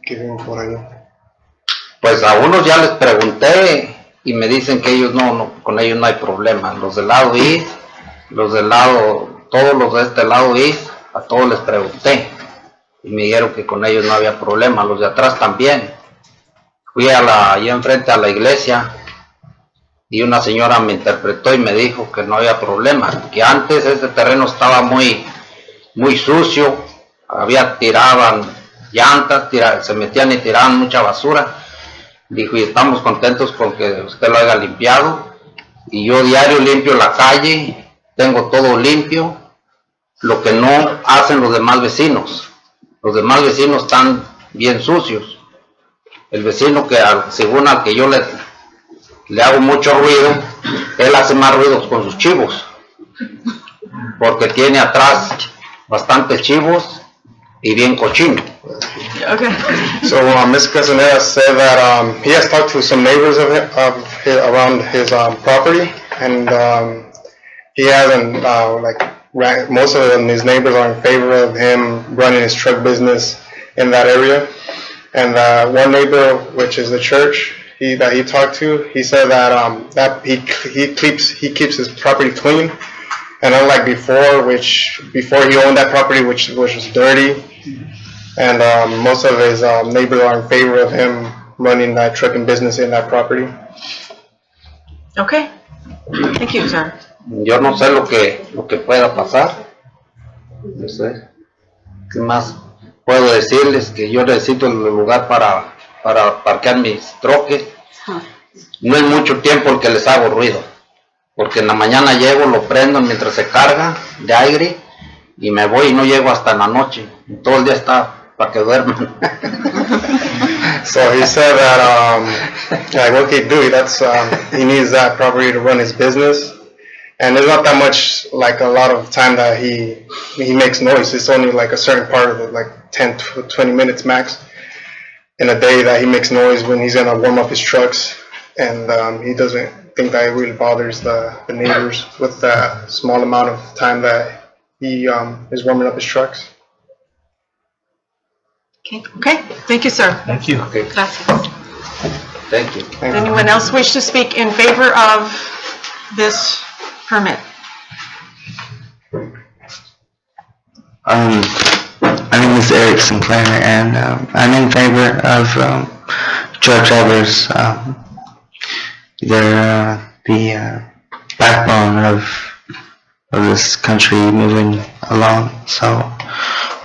que viven por ahí. Pues a unos ya les pregunté y me dicen que ellos con ellos no hay problema. Los del lado east, todos los de este lado east, a todos les pregunté y me dijeron que con ellos no había problema. Los de atrás también. Fui allá enfrente a la iglesia y una señora me interpretó y me dijo que no había problema, que antes este terreno estaba muy sucio, tiraban llantas, se metían y tiraban mucha basura. Dijo, y estamos contentos con que usted lo haya limpiado, y yo diario limpio la calle, tengo todo limpio, lo que no hacen los demás vecinos. Los demás vecinos están bien sucios. El vecino según al que yo le hago mucho ruido, él hace más ruidos con sus chivos, porque tiene atrás bastantes chivos y bien cochino. Okay. So Mr. Castaneda said that he has talked to some neighbors around his property, and he hasn't most of his neighbors are in favor of him running his truck business in that area. And one neighbor, which is the church that he talked to, he said that he keeps his property clean, and unlike before he owned that property, which was dirty, and most of his neighbors are in favor of him running that trucking business in that property. Okay. Thank you, sir. Yo no sé lo que pueda pasar. No sé. ¿Qué más puedo decirles que yo necesito el lugar para parquear mis troques. No es mucho tiempo el que les hago ruido, porque en la mañana llego, lo prendo mientras se carga de aire y me voy y no llego hasta en la noche. Todo el día está para que duerman. So he said that, like what he do, that's, he needs that property to run his business. And there's not that much, like a lot of time that he makes noise. It's only like a certain part of it, like 10 to 20 minutes max in a day that he makes noise when he's gonna warm up his trucks. And he doesn't think that it really bothers the neighbors with that small amount of time that he is warming up his trucks. Okay, thank you, sir. Thank you. Gracias. Thank you. Anyone else wish to speak in favor of this permit? My name is Eric Sinclair, and I'm in favor of truck drivers. They're the backbone of this country moving along, so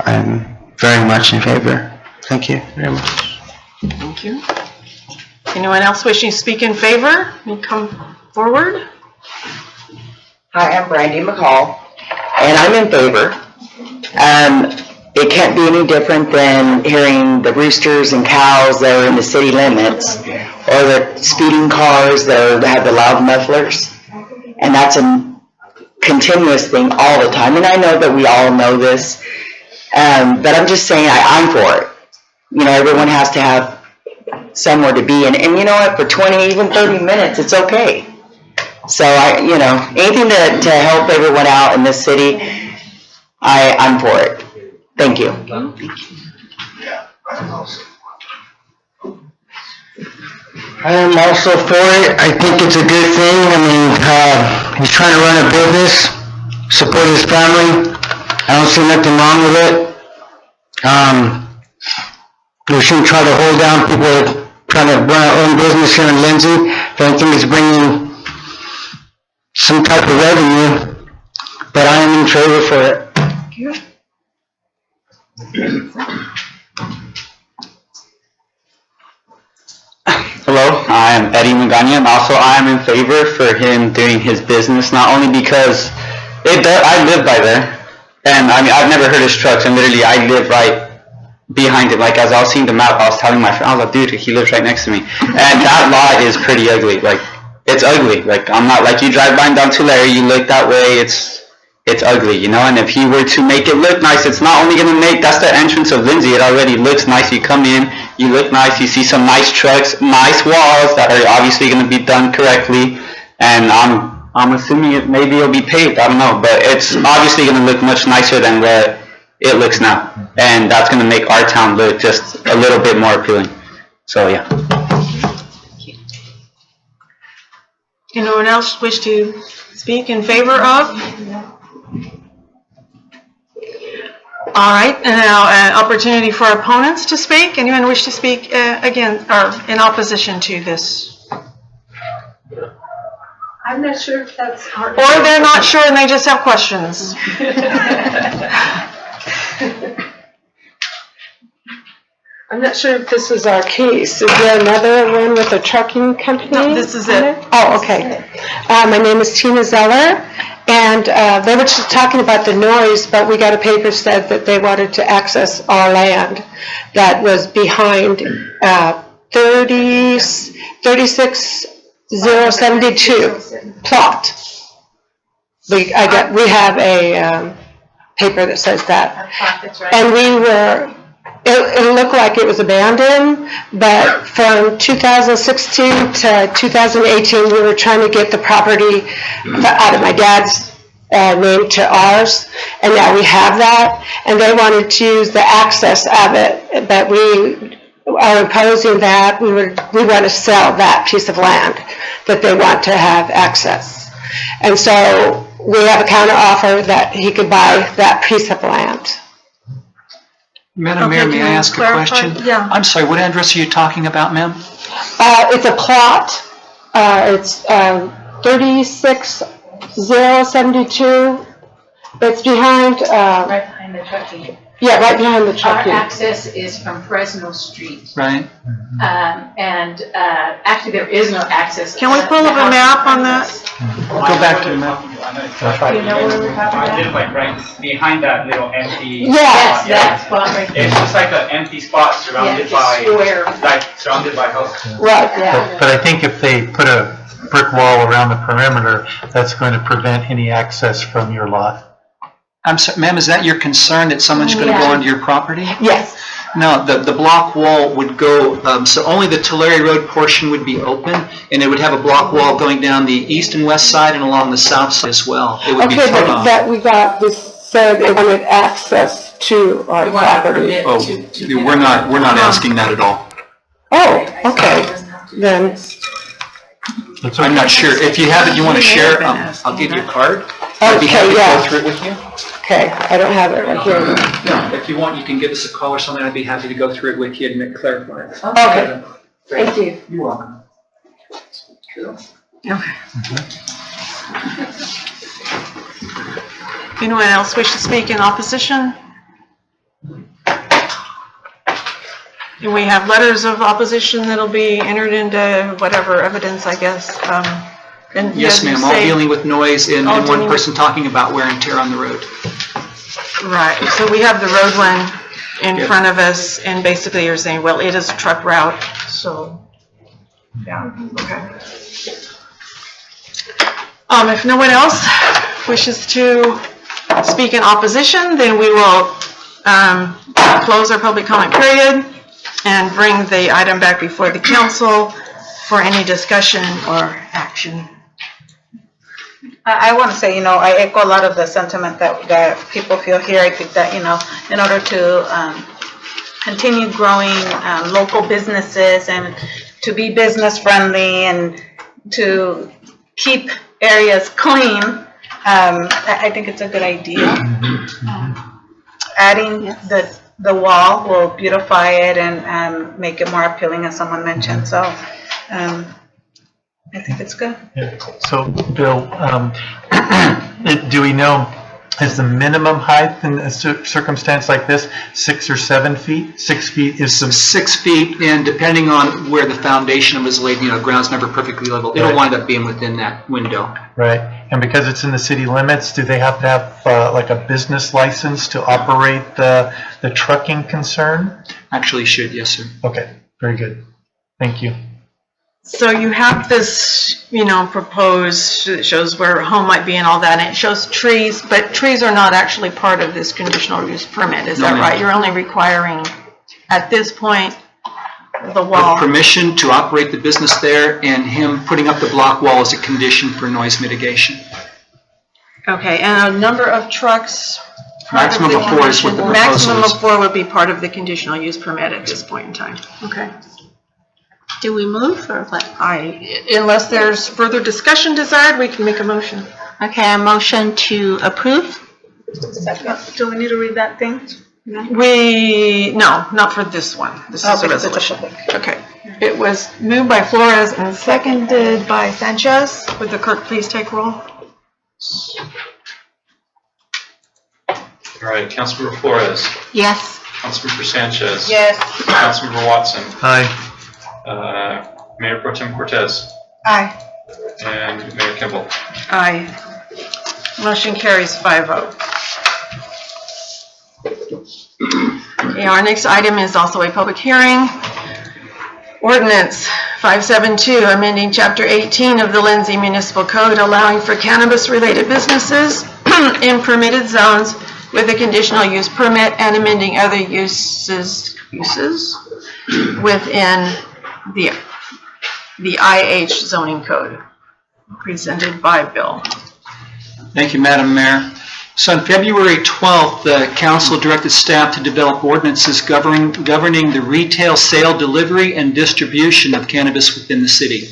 I'm very much in favor. Thank you very much. Thank you. Anyone else wishing to speak in favor? You come forward. Hi, I'm Brandy McCall, and I'm in favor. It can't be any different than hearing the roosters and cows that are in the city limits, or the speeding cars that have the loud mufflers. And that's a continuous thing all the time. And I know that we all know this, but I'm just saying I'm for it. You know, everyone has to have somewhere to be, and you know what, for 20, even 30 minutes, it's okay. So anything to help everyone out in this city, I'm for it. Thank you. I am also for it. I think it's a good thing. I mean, he's trying to run a business, support his family. I don't see nothing wrong with it. We shouldn't try to hold down people trying to run our own business here in Lindsay. If anything is bringing some type of revenue, but I am in favor for it. Hello, I am Eddie Magana, and also I am in favor for him doing his business, not only because I live by there, and I mean, I've never heard his trucks, and literally I live right behind it. Like, as I was seeing the map, I was telling my friend, I was like, dude, he lives right next to me. And that lot is pretty ugly. Like, it's ugly. Like, I'm not, like, you drive by down to Larry, you look that way, it's ugly, you know? And if he were to make it look nice, it's not only gonna make, that's the entrance of Lindsay, it already looks nice. You come in, you look nice, you see some nice trucks, nice walls that are obviously gonna be done correctly, and I'm assuming maybe it'll be paved, I don't know, but it's obviously gonna look much nicer than what it looks now, and that's gonna make our town look just a little bit more appealing. So yeah. Anyone else wish to speak in favor of? All right, and now an opportunity for opponents to speak. Anyone wish to speak again or in opposition to this? I'm not sure if that's hard. Or they're not sure and they just have questions. I'm not sure if this is our case. Is there another one with a trucking company? No, this is it. Oh, okay. My name is Tina Zeller, and they were just talking about the noise, but we got a paper said that they wanted to access our land that was behind 36072 plot. We have a paper that says that. And it looked like it was abandoned, but from 2016 to 2018, we were trying to get the property out of my dad's name to ours, and now we have that, and they wanted to use the access of it, but we are imposing that we want to sell that piece of land that they want to have access. And so we have a counter offer that he could buy that piece of land. Madam Mayor, may I ask a question? Yeah. I'm sorry, what address are you talking about, ma'am? It's a plot. It's 36072. It's behind. Right behind the trucking. Yeah, right behind the Our trucking. access is from Fresno Street. Right? And actually, there is no access. Can we pull up a map on that? Go back to the map. You know where we're talking about? Identified, right, behind that little empty. Yes, that spot right there. It's just like an empty spot surrounded by, square. like, surrounded by houses. Right, But I think if they put a brick wall around the perimeter, that's going to prevent any access from your lot. I'm sorry, ma'am, is that your concern that someone's going to go Yeah. onto your property? Yes. No, the block wall would go, so only the Tulare Road portion would be open, and it would have a block wall going down the east and west side and along the south side as well. It would be Okay, cut but off. that we got, this said it wanted access to our property. Oh, we're not asking that at all. Oh, okay, then, I'm not sure. If you have it, you want to share, I'll give you a card. I'd be happy okay, to go yeah, through it with you. okay, I don't have it right here. No, if you want, you can give us a call or something. I'd be happy to go through it with you and clarify it. Okay, thank you. You're welcome. Okay. Anyone else wish to speak in opposition? Do we have letters of opposition that'll be entered into whatever evidence, I guess? And Yes, you ma'am, all say- dealing with noise and All one dealing with- person talking about wear and tear on the road. Right, so we have the road one in Yeah. front of us, and basically you're saying, well, it is a truck route, so, yeah, okay. If no one else wishes to speak in opposition, then we will close our public comment period and bring the item back before the council for any discussion or action. I want to say, I echo a lot of the sentiment that people feel here. I think that, in order to continue growing local businesses and to be business friendly and to keep areas clean, I think it's a good idea. Adding the wall will beautify it and make it more appealing, as someone mentioned. So I think it's good. Yeah. So, Bill, do we know, is the minimum height in a circumstance like this 6 or 7 feet? 6 feet is the... 6 feet, and depending on where the foundation was laid, ground's never perfectly level. It'll Right. wind up being within that window. Right, and because it's in the city limits, do they have to have like a business license to operate the trucking concern? Actually should, yes, sir. Okay, very good. Thank you. So you have this, proposed, that shows where a home might be and all that, and it shows trees, but trees are not actually part of this conditional use permit, is No, that ma'am. right? You're only requiring, at this point, the wall. With permission to operate the business there and him putting up the block wall as a condition for noise mitigation. Okay, and a number of trucks. part of Maximum the of 4 is what the condition- proposal Maximum is. of 4 would be part of the conditional use permit at this point in time. Okay. Do we move or what? Unless there's further discussion desired, we can make a motion. Okay, a motion to approve? Do we need to read that thing? No, not for this one. This is a Okay, resolution. Okay. It was moved by Flores and seconded by Sanchez. Would the clerk please take roll? All right, Councilmember Flores, Yes. Councilmember Sanchez. Yes. Councilmember Watson, Aye. Mayor Pro Tem Cortez, Aye. and Mayor Kimball. Aye. Motion carries 5-0. Okay, our next item is also a public hearing. Ordinance 572, amending Chapter 18 of the Lindsay Municipal Code, allowing for cannabis-related businesses in permitted zones with a conditional use permit and amending other uses within the IH zoning code. Presented by Bill. Thank you, Madam Mayor. So on February 12th, the council directed staff to develop ordinances governing the retail sale, delivery, and distribution of cannabis within the city.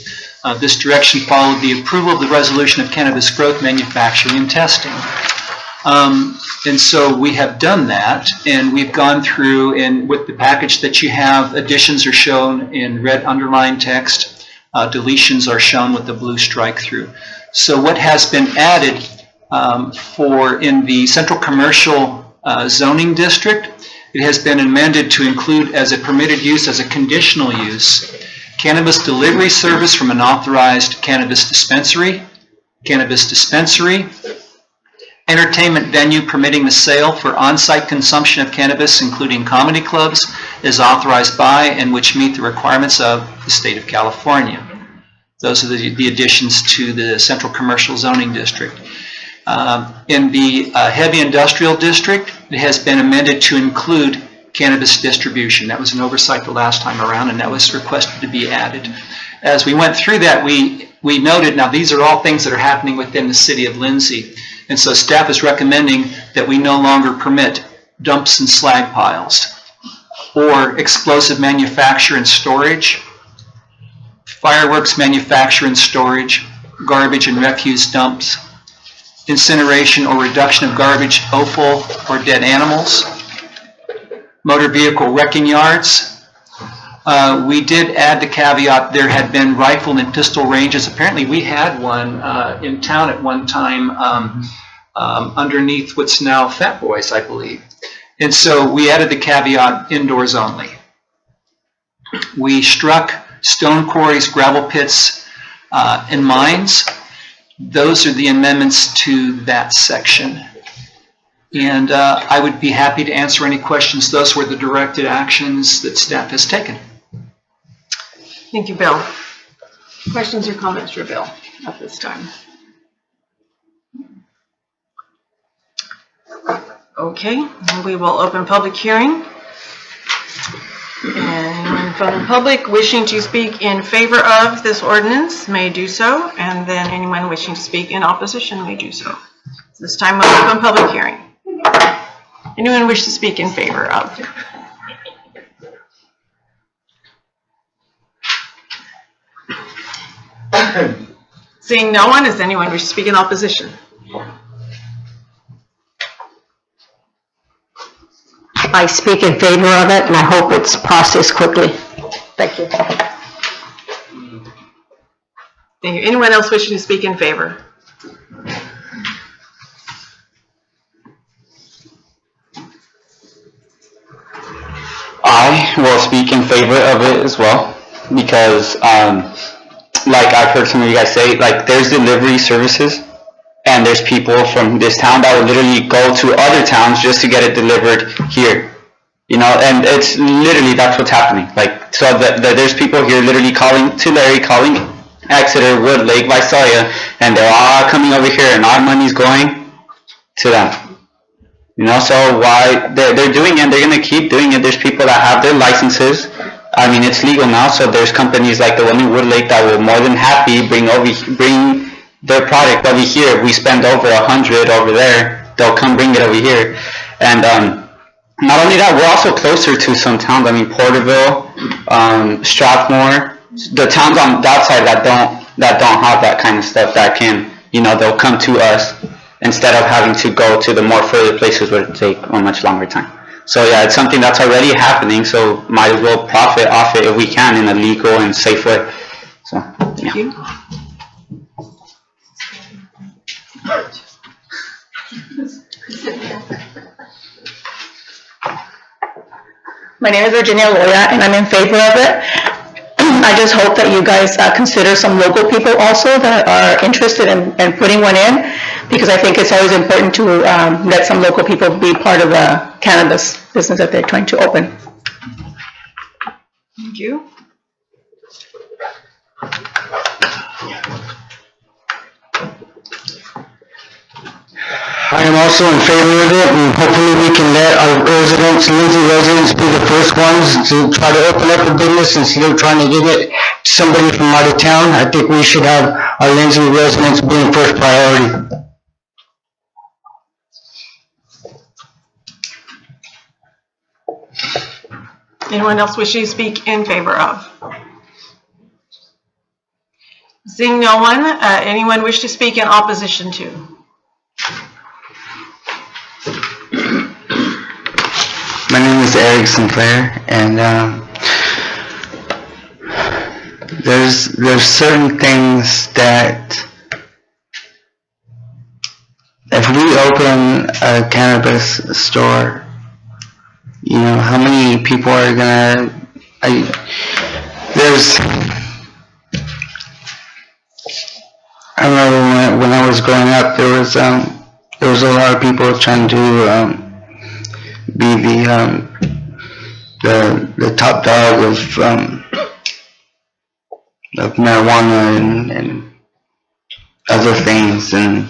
This direction followed the approval of the resolution of cannabis growth, manufacturing, and testing. And so we have done that, and we've gone through, and with the package that you have, additions are shown in red underlined text, deletions are shown with the blue strike through. So what has been added in the central commercial zoning district. It has been amended to include as a permitted use as a conditional use cannabis delivery service from an authorized cannabis dispensary, entertainment venue permitting the sale for on-site consumption of cannabis, including comedy clubs, is authorized by and which meet the requirements of the state of California. Those are the additions to the Central Commercial Zoning District. In the heavy industrial district, it has been amended to include cannabis distribution. That was an oversight the last time around, and that was requested to be added. As we went through that, we noted, now these are all things that are happening within the city of Lindsay. And so staff is recommending that we no longer permit dumps and slag piles, or explosive manufacture and storage, fireworks manufacture and storage, garbage and refuse dumps, incineration or reduction of garbage, offal, or dead animals, motor vehicle wrecking yards. We did add the caveat there had been rifle and pistol ranges. Apparently we had one in town at one time underneath what's now Fat Boys, I believe. And so we added the caveat indoors only. We struck stone quarries, gravel pits, and mines. Those are the amendments to that section. And I would be happy to answer any questions. Those were the directed actions that staff has taken. Thank you, Bill. Questions or comments for Bill at this time? Okay, we will open public hearing. Anyone from the public wishing to speak in favor of this ordinance may do so, and then anyone wishing to speak in opposition may do so. This time we'll open public hearing. Anyone wish to speak in favor of? Seeing no one, does anyone wish to speak in opposition? I speak in favor of it, and I hope it's processed quickly. Thank you. Thank you. Anyone else wishing to speak in favor? I will speak in favor of it as well, because like I've heard some of you guys say, like there's delivery services and there's people from this town that will literally go to other towns just to get it delivered here, you know, and it's literally, that's what's happening. Like, so there's people here literally calling to Larry, calling Exeter, Wood Lake, Visalia, and they're all coming over here and our money's going to them. You know, so why they're doing it, they're going to keep doing it. There's people that have their licenses. I mean, it's legal now, so there's companies like the one in Wood Lake that will more than happy bring their product over here. If we spend over 100 over there, they'll come bring it over here. And not only that, we're also closer to some towns. I mean, Porterville, Strathmore, the towns on that side that don't have that kind of stuff, that can, you know, they'll come to us instead of having to go to the more further places where it take a much longer time. So yeah, it's something that's already happening, so might as well profit off it if we can in a legal and safe way. So, yeah. Thank you. My name is Virginia Loya, and I'm in favor of it. I just hope that you guys consider some local people also that are interested in putting one in, because I think it's always important to let some local people be part of the cannabis business that they're trying to open. Thank you. I am also in favor of it, and hopefully we can let our residents, Lindsay residents, be the first ones to try to open up a business instead of trying to give it to somebody from out of town. I think we should have our Lindsay residents being first priority. Anyone else wishing to speak in favor of? Seeing no one, anyone wish to speak in opposition to? My name is Eric Sinclair, and there's certain things that if we open a cannabis store, you know, how many people are gonna, I remember when I was growing up, there was a lot of people trying to be the top dog of marijuana and other things, and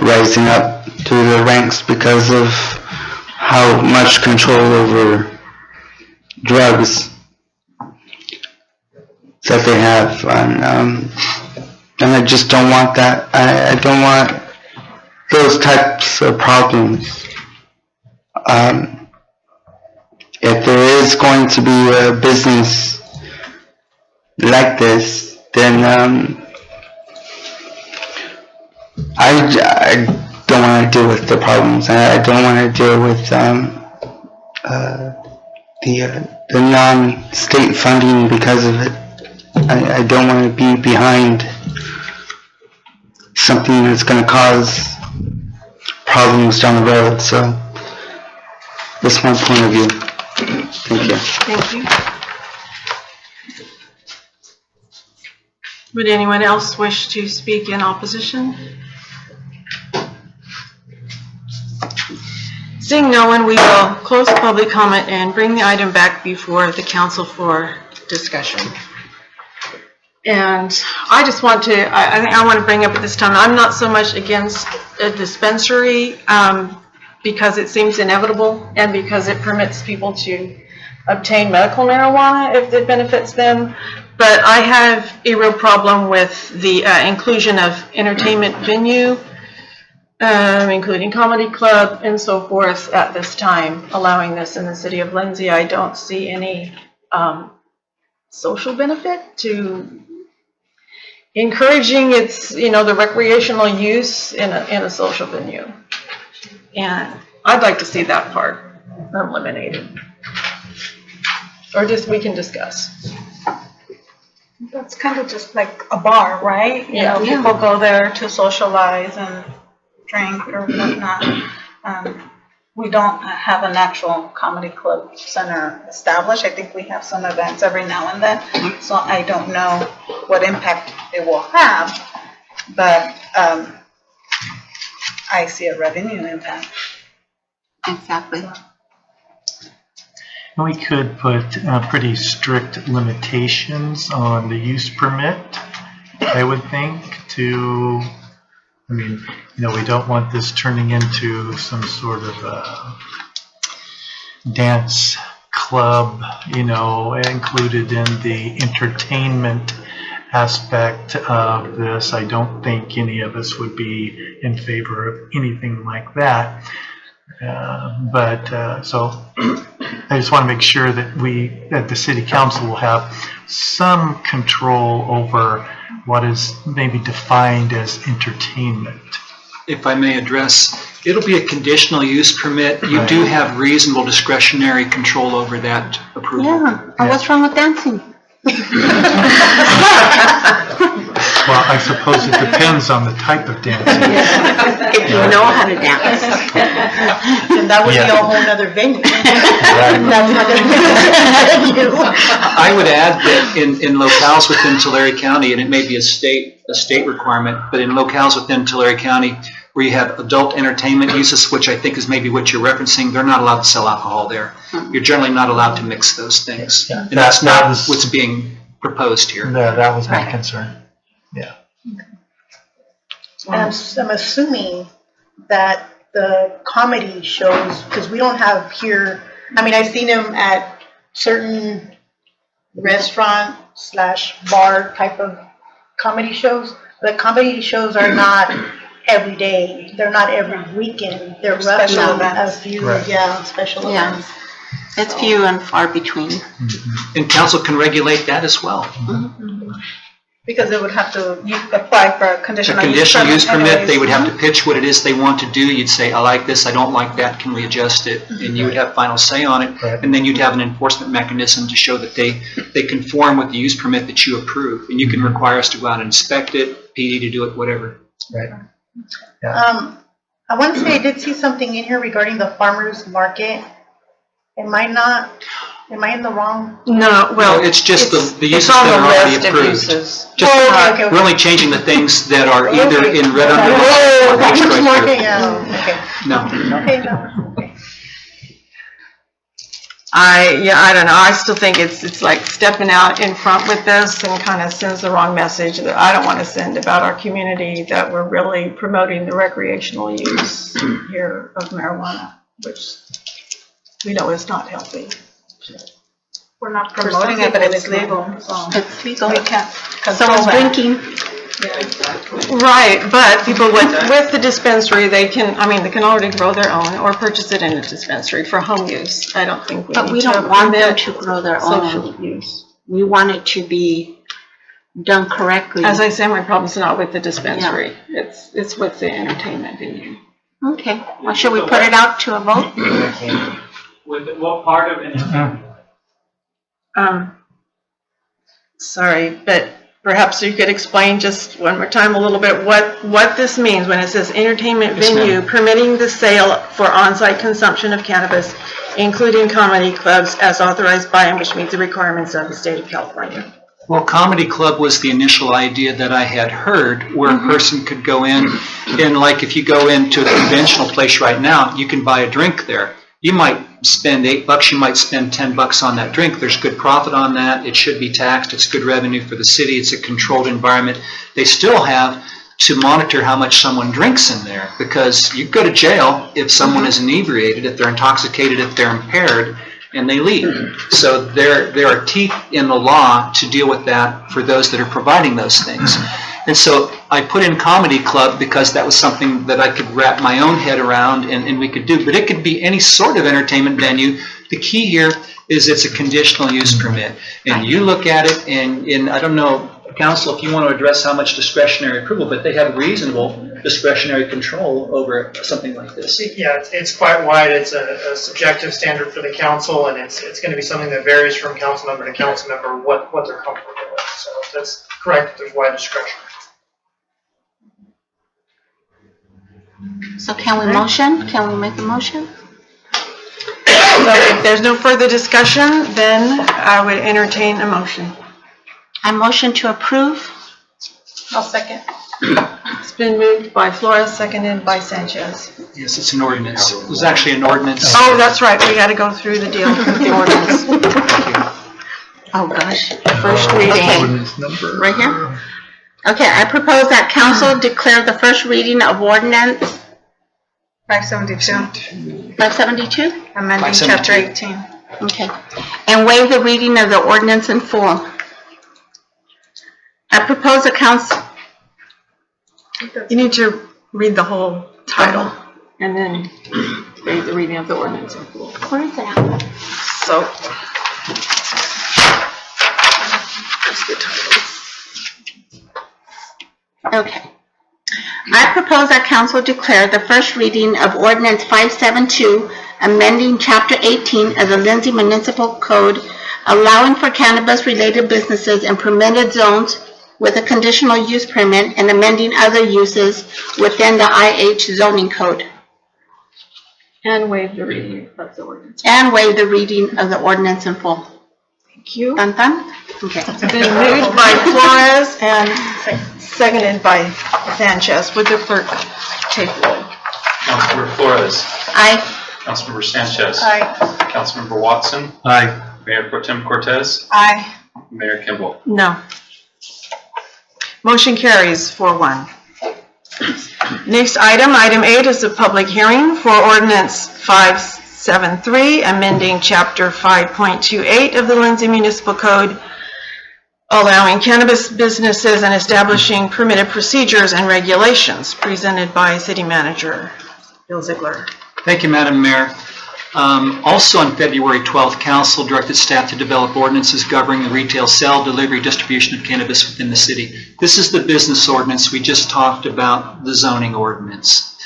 rising up through the ranks because of how much control over drugs that they have, and I just don't want that. I don't want those types of problems. If there is going to be a business like this, then I don't want to deal with the problems. I don't want to deal with the non-state funding because of it. I don't want to be behind something that's going to cause problems down the road. So that's my point of view. Thank you. Thank you. Would anyone else wish to speak in opposition? Seeing no one, we will close public comment and bring the item back before the council for discussion. And I just want to, I want to bring up at this time, I'm not so much against a dispensary because it seems inevitable and because it permits people to obtain medical marijuana if it benefits them. But I have a real problem with the inclusion of entertainment venue, including comedy club and so forth at this time, allowing this in the city of Lindsay. I don't see any social benefit to encouraging its, you know, the recreational use in a social venue. And I'd like to see that part eliminated. Or just, we can discuss. That's kind of just like a bar, right? You know, people go there to socialize and drink or whatnot. We don't have an actual comedy club center established. I think we have some events every now and then, so I don't know what impact it will have, but I see a revenue impact. Exactly. We could put pretty strict limitations on the use permit, I would think, to, I mean, you know, we don't want this turning into some sort of a dance club, you know, included in the entertainment aspect of this. I don't think any of us would be in favor of anything like that. So I just want to make sure that the city council will have some control over what is maybe defined as entertainment. If I may address, it'll be a conditional use permit. You do have reasonable discretionary control over that approval. Yeah, and what's wrong with dancing? Well, I suppose it depends on the type of dancing. If you know how to dance. And that would be a whole nother venue. That's not gonna be a venue. I would add that in locales within Tulare County, and it may be a state requirement, but in locales within Tulare County where you have adult entertainment uses, which I think is maybe what you're referencing, they're not allowed to sell alcohol there. You're generally not allowed to mix those things. Yeah, And that's not what's being proposed here. No, that was my concern. Yeah. I'm assuming that the comedy shows, because we don't have here, I mean, I've seen them at certain restaurant / bar type of comedy shows. The comedy shows are not every day. They're not every weekend. They're roughly a few, special events. It's few and far between. And council can regulate that as well. Because they would have to apply for a A conditional conditional use permit, anyways. they would have to pitch what it is they want to do. You'd say, I like this, I don't like that, can we adjust it? And you would have final say on it. And then you'd have an enforcement mechanism to show that they conform with the use permit that you approve. And you can require us to go out and inspect it, PD to do it, whatever. Right. I want to say I did see something in here regarding the farmer's market. Am I in the wrong? No, well. No, it's just the it's uses on that the are already list of approved. uses. Just, okay. we're only changing the things that are either Okay. in red underline Oh, or farmer's striped market, through. yeah, okay. No. Okay, no. I don't know, I still think it's like stepping out in front with this and kind of sends the wrong message that I don't want to send about our community, that we're really promoting the recreational use here of marijuana, which we know is not healthy. We're not promoting it, but it's legal. It's legal. We can't So control it's that. drinking. Right, but people with the dispensary, they can already grow their own or purchase it in a dispensary for home use. I don't think we But need we to don't want them permit to grow their social own. use. We want it to be done correctly. As I say, my problem's not with the dispensary. It's with the entertainment venue. Okay, well, should we put it out to a vote? With what part of it? Sorry, but perhaps you could explain just one more time a little bit what this means when it says entertainment Yes, venue ma'am. permitting the sale for on-site consumption of cannabis, including comedy clubs as authorized by and which meet the requirements of the state of California. Well, comedy club was the initial idea that I had heard, where a person could go in, and like if you go into a conventional place right now, you can buy a drink there. You might spend $8, you might spend $10 on that drink. There's good profit on that. It should be taxed. It's good revenue for the city. It's a controlled environment. They still have to monitor how much someone drinks in there, because you go to jail if someone is inebriated, if they're intoxicated, if they're impaired, and they leave. So there are teeth in the law to deal with that for those that are providing those things. And so I put in comedy club because that was something that I could wrap my own head around and we could do. But it could be any sort of entertainment venue. The key here is it's a conditional use permit. And you look at it and I don't know, council, if you want to address how much discretionary approval, but they have reasonable discretionary control over something like this. Yeah, it's quite wide. It's a subjective standard for the council, and it's going to be something that varies from council member to council member what they're comfortable with. So that's correct. There's wide discretion. So can we motion? Can we make a motion? So if there's no further discussion, then I would entertain a motion. I motion to approve. I'll second. It's been moved by Flores, seconded by Sanchez. Yes, it's an ordinance. It was actually an ordinance. Oh, that's right, we gotta go through the deal with the ordinance. Oh, gosh. First reading. Okay. Right here? Okay, I propose that council declare the first reading of ordinance 572, 572? amending 572. chapter 18. Okay. And waive the reading of the ordinance in full. I propose the council, You need to read the whole title and then read the reading of the ordinance in full. where is that? So. That's the title. Okay. I propose that council declare the first reading of ordinance 572, amending chapter 18 of the Lindsay Municipal Code, allowing for cannabis-related businesses in permitted zones with a conditional use permit and amending other uses within the IH zoning code. And waive the reading of the ordinance. And waive the reading of the ordinance in full. Thank you. Done, done? Okay. It's been moved by Flores and seconded by Sanchez. Would the clerk take roll? Councilmember Flores. Aye. Councilmember Sanchez. Aye. Councilmember Watson. Aye. Mayor Pro Tem Cortez. Aye. Mayor Kimball. No. Motion carries 4-1. Next item, item 8, is a public hearing for ordinance 573, amending chapter 5.28 of the Lindsay Municipal Code, allowing cannabis businesses and establishing permitted procedures and regulations, presented by City Manager Bill Ziegler. Thank you, Madam Mayor. Also on February 12th, Council directed staff to develop ordinances governing the retail sale, delivery, distribution of cannabis within the city. This is the business ordinance. We just talked about the zoning ordinance.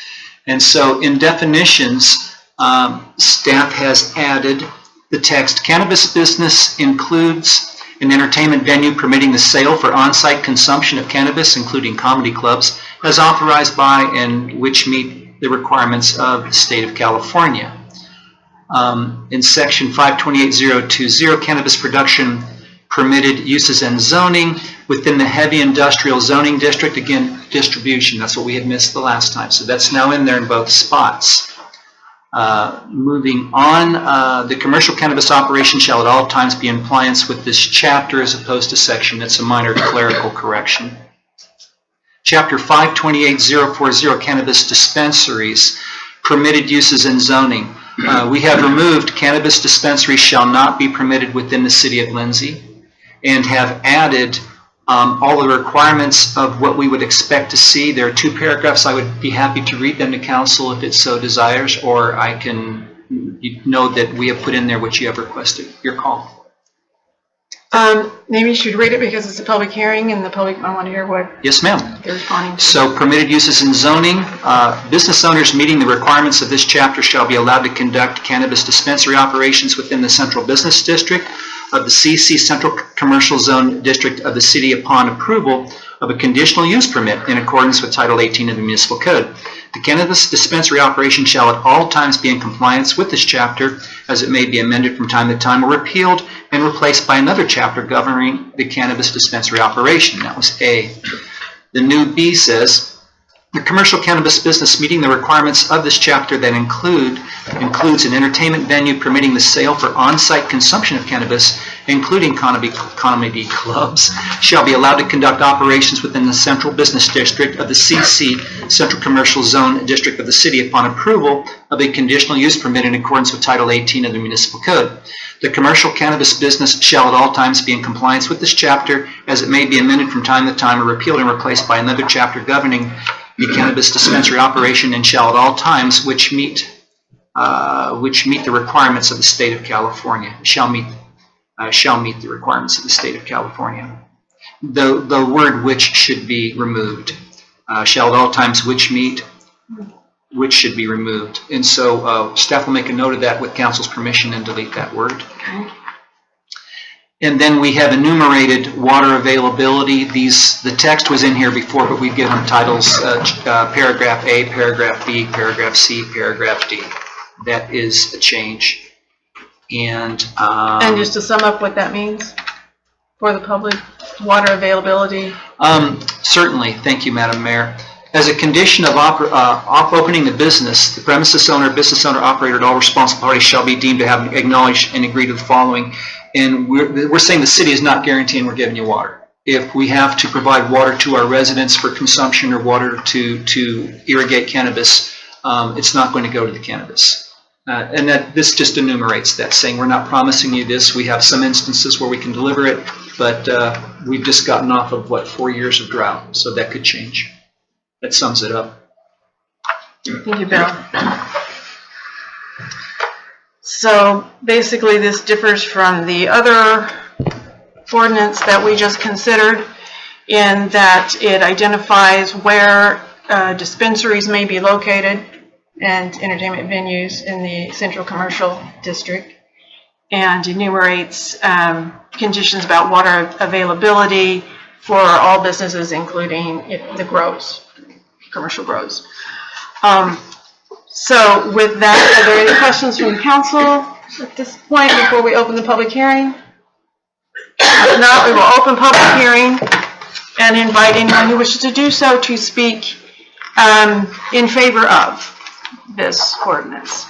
And so in definitions, staff has added the text, cannabis business includes an entertainment venue permitting the sale for on-site consumption of cannabis, including comedy clubs, as authorized by and which meet the requirements of the state of California. In section 528020, cannabis production permitted uses and zoning within the heavy industrial zoning district. Again, distribution, that's what we had missed the last time. So that's now in there in both spots. Moving on, the commercial cannabis operation shall at all times be in compliance with this chapter as opposed to section. It's a minor clerical correction. Chapter 528040, cannabis dispensaries, permitted uses and zoning. We have removed cannabis dispensaries shall not be permitted within the city of Lindsay, and have added all the requirements of what we would expect to see. There are 2 paragraphs. I would be happy to read them to council if it so desires, or I can know that we have put in there what you have requested. Your call. Maybe you should read it because it's a public hearing and the public might want to hear what Yes, ma'am. they're responding to. So permitted uses in zoning, business owners meeting the requirements of this chapter shall be allowed to conduct cannabis dispensary operations within the central business district of the CC Central Commercial Zone District of the city upon approval of a conditional use permit in accordance with Title 18 of the Municipal Code. The cannabis dispensary operation shall at all times be in compliance with this chapter, as it may be amended from time to time or repealed and replaced by another chapter governing the cannabis dispensary operation. That was A. The new B says, the commercial cannabis business meeting the requirements of this chapter that includes an entertainment venue permitting the sale for on-site consumption of cannabis, including comedy clubs, shall be allowed to conduct operations within the central business district of the CC Central Commercial Zone District of the city upon approval of a conditional use permit in accordance with Title 18 of the Municipal Code. The commercial cannabis business shall at all times be in compliance with this chapter, as it may be amended from time to time or repealed and replaced by another chapter governing the cannabis dispensary operation, and shall at all times which meet the requirements of the state of California. Shall meet the requirements of the state of California. The word which should be removed. Shall at all times which should be removed. And so staff will make a note of that with council's permission and delete that word. Okay. And then we have enumerated water availability. The text was in here before, but we've given them titles, paragraph A, paragraph B, paragraph C, paragraph D. That is a change. And just to sum up what that means for the public, water availability. Certainly, thank you, Madam Mayor. As a condition of opening the business, the premises owner, business owner, operator, and all responsible parties shall be deemed to have acknowledged and agreed to the following. And we're saying the city is not guaranteeing we're giving you water. If we have to provide water to our residents for consumption or water to irrigate cannabis, it's not going to go to the cannabis. And this just enumerates that, saying we're not promising you this. We have some instances where we can deliver it, but we've just gotten off of, 4 years of drought, so that could change. That sums it up. Thank you, Bill. So basically this differs from the other ordinance that we just considered in that it identifies where dispensaries may be located and entertainment venues in the Central Commercial District, and enumerates conditions about water availability for all businesses, including the grows, commercial grows. So with that, are there any questions from the council at this point before we open the public hearing? If not, we will open public hearing and invite anyone who wishes to do so to speak in favor of this ordinance.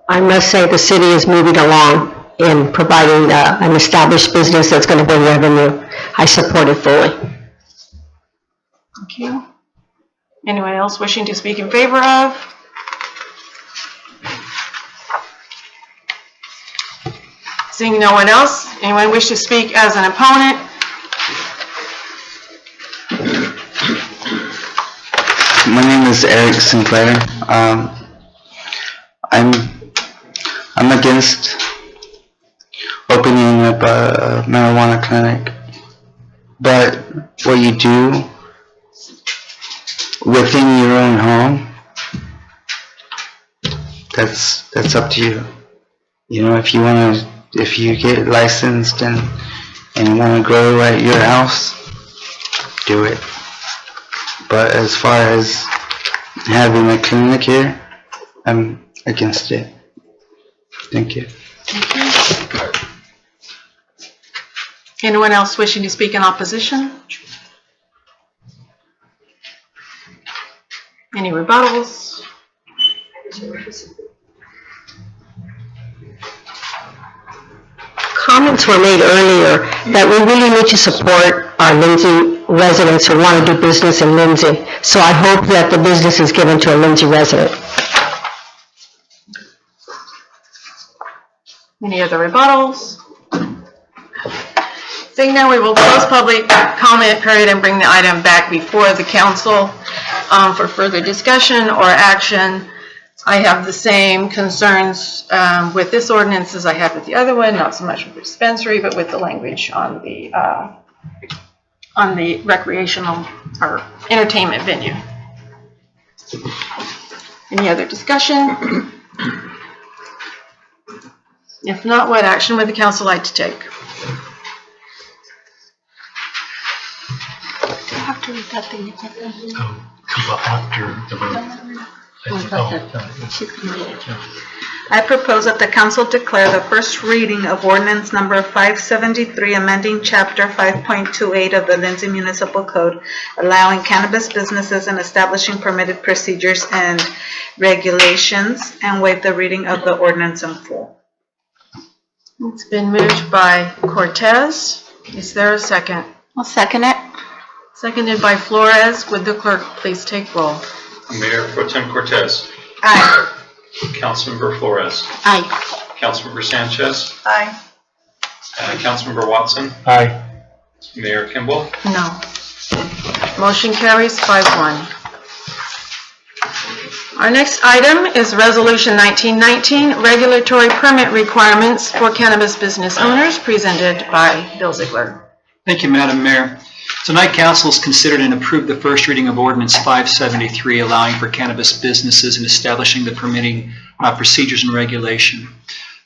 I must say the city is moving along in providing an established business that's going to bring revenue. I support it fully. Thank you. Anyone else wishing to speak in favor of? Seeing no one else, anyone wish to speak as an opponent? My name is Eric Sinclair. I'm against opening up a marijuana clinic, but what you do within your own home, that's up to you. You know, if you get licensed and want to grow at your house, do it. But as far as having a clinic here, I'm against it. Thank you. Anyone else wishing to speak in opposition? Any rebuttals? Comments were made earlier that we really need to support our Lindsay residents who want to do business in Lindsay. So I hope that the business is given to a Lindsay resident. Any other rebuttals? Seeing none, we will close public comment period and bring the item back before the council for further discussion or action. I have the same concerns with this ordinance as I have with the other one, not so much with the dispensary, but with the language on the recreational or entertainment venue. Any other discussion? If not, what action would the council like to take? After the vote. I propose that the council declare the first reading of ordinance number 573, amending chapter 5.28 of the Lindsay Municipal Code, allowing cannabis businesses and establishing permitted procedures and regulations, and waive the reading of the ordinance in full. It's been moved by Cortez. Is there a second? I'll second it. Seconded by Flores. Would the clerk please take roll? Mayor Pro Tem Cortez. Aye. Councilmember Flores. Aye. Councilmember Sanchez. Aye. Councilmember Watson. Aye. Mayor Kimball. No. Motion carries 5-1. Our next item is Resolution 1919, Regulatory Permit Requirements for Cannabis Business Owners, presented by Bill Ziegler. Thank you, Madam Mayor. Tonight, Council has considered and approved the first reading of Ordinance 573, allowing for cannabis businesses and establishing the permitting procedures and regulation.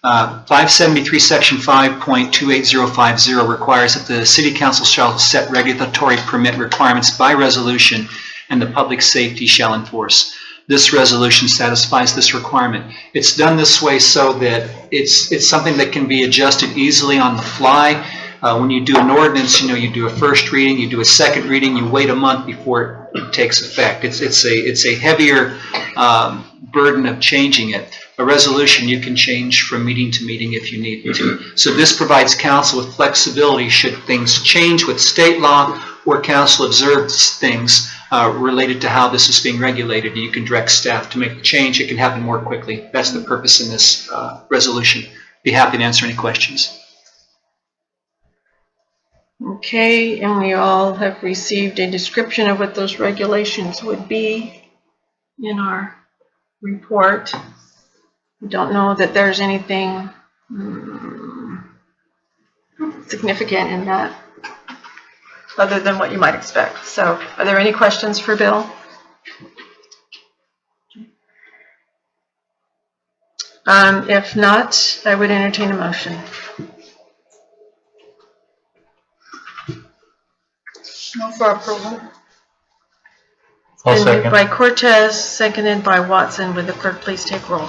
573 Section 5.28050 requires that the City Council shall set regulatory permit requirements by resolution and the public safety shall enforce. This resolution satisfies this requirement. It's done this way so that it's something that can be adjusted easily on the fly. When you do an ordinance, you do a first reading, you do a second reading, you wait a month before it takes effect. It's a heavier burden of changing it. A resolution you can change from meeting to meeting if you need to. So this provides council with flexibility should things change with state law or council observes things related to how this is being regulated. You can direct staff to make the change. It can happen more quickly. That's the purpose in this resolution. Be happy to answer any questions. Okay, and we all have received a description of what those regulations would be in our report. We don't know that there's anything significant in that other than what you might expect. So, are there any questions for Bill? If not, I would entertain a motion. Move for approval. I'll Been moved second. by Cortez, seconded by Watson. Would the clerk please take roll?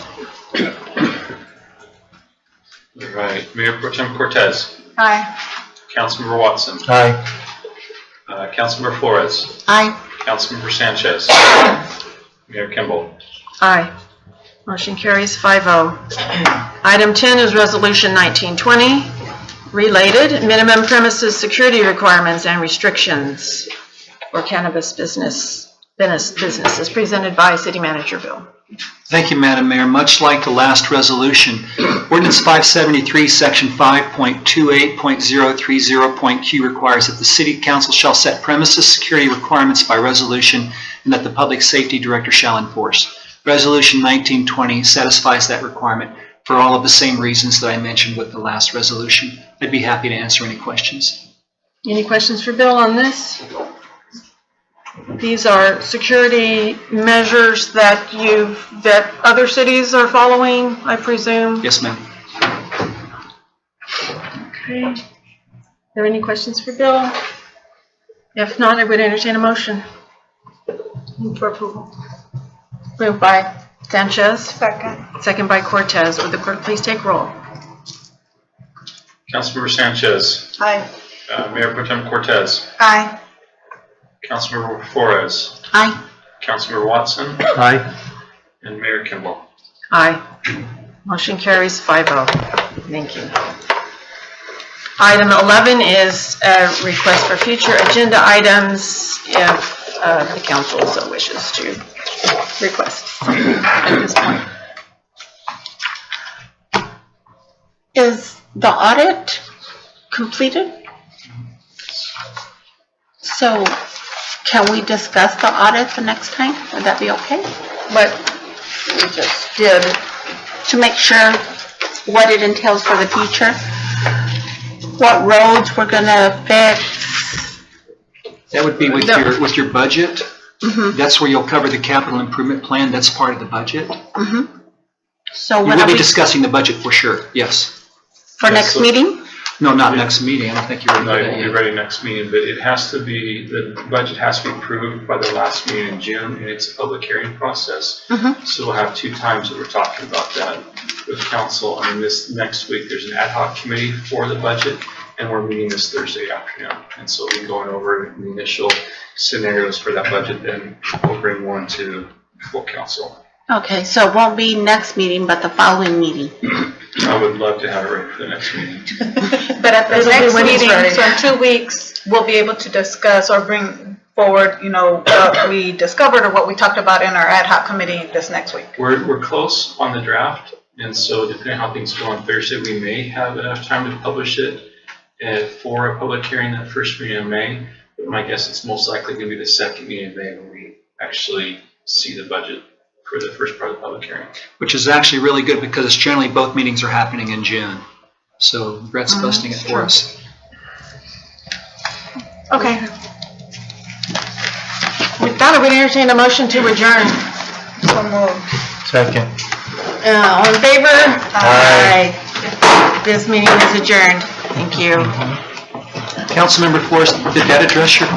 All right. Mayor Pro Tem Cortez. Aye. Councilmember Watson. Aye. Councilmember Flores. Aye. Councilmember Sanchez. Mayor Kimball. Aye. Motion carries 5-0. Item 10 is Resolution 1920, related minimum premises security requirements and restrictions for cannabis businesses, presented by City Manager Bill. Thank you, Madam Mayor. Much like the last resolution, Ordinance 573, Section 5.28.030.Q requires that the City Council shall set premises security requirements by resolution and that the Public Safety Director shall enforce. Resolution 1920 satisfies that requirement for all of the same reasons that I mentioned with the last resolution. I'd be happy to answer any questions. Any questions for Bill on this? These are security measures that other cities are following, I presume? Yes, ma'am. Okay. Are there any questions for Bill? If not, I would entertain a motion. Move for approval. Moved by Sanchez. Second. Second by Cortez. Would the clerk please take roll? Councilmember Sanchez, Aye. Mayor Pro Tem Cortez, Aye. Councilmember Flores, Aye. Councilmember Watson, Aye. and Mayor Kimball. Aye. Motion carries 5-0. Thank you. Item 11 is a request for future agenda items if the council so wishes to request at this point. Is the audit completed? So can we discuss the audit the next time? Would that be okay? But we just did. To make sure what it entails for the future? What roads we're gonna fix? That would be with your budget. Mm-hmm. That's where you'll cover the capital improvement plan. That's part of the budget. Mm-hmm. So You when will are be we, discussing the budget for sure, yes. for next meeting? No, not next meeting. I don't think you're ready No, for it that won't be yet. ready next meeting, but it has to be, the budget has to be approved by the last meeting in June, and it's a public hearing process. Mm-hmm. So we'll have 2 times that we're talking about that with council. I mean, this next week, there's an ad hoc committee for the budget, and we're meeting this Thursday afternoon. And so we'll be going over the initial scenarios for that budget, then we'll bring one to full council. Okay, so it won't be next meeting, but the following meeting. I would love to have it ready for the next meeting. But at the It'll be next when it's meeting, ready. so in 2 weeks, we'll be able to discuss or bring forward, what we discovered or what we talked about in our ad hoc committee this next week. We're close on the draft, and so depending on how things go on Thursday, we may have enough time to publish it for a public hearing that first meeting in May. But my guess it's most likely going to be the second meeting in May when we actually see the budget for the first part of the public hearing. Which is actually really good because it's generally both meetings are happening in June. So Brett's busting it for us. Okay. With that, I would entertain a motion to adjourn. So moved. Second. All in favor? Aye. This meeting is adjourned. Thank you. Councilmember Flores, did that address your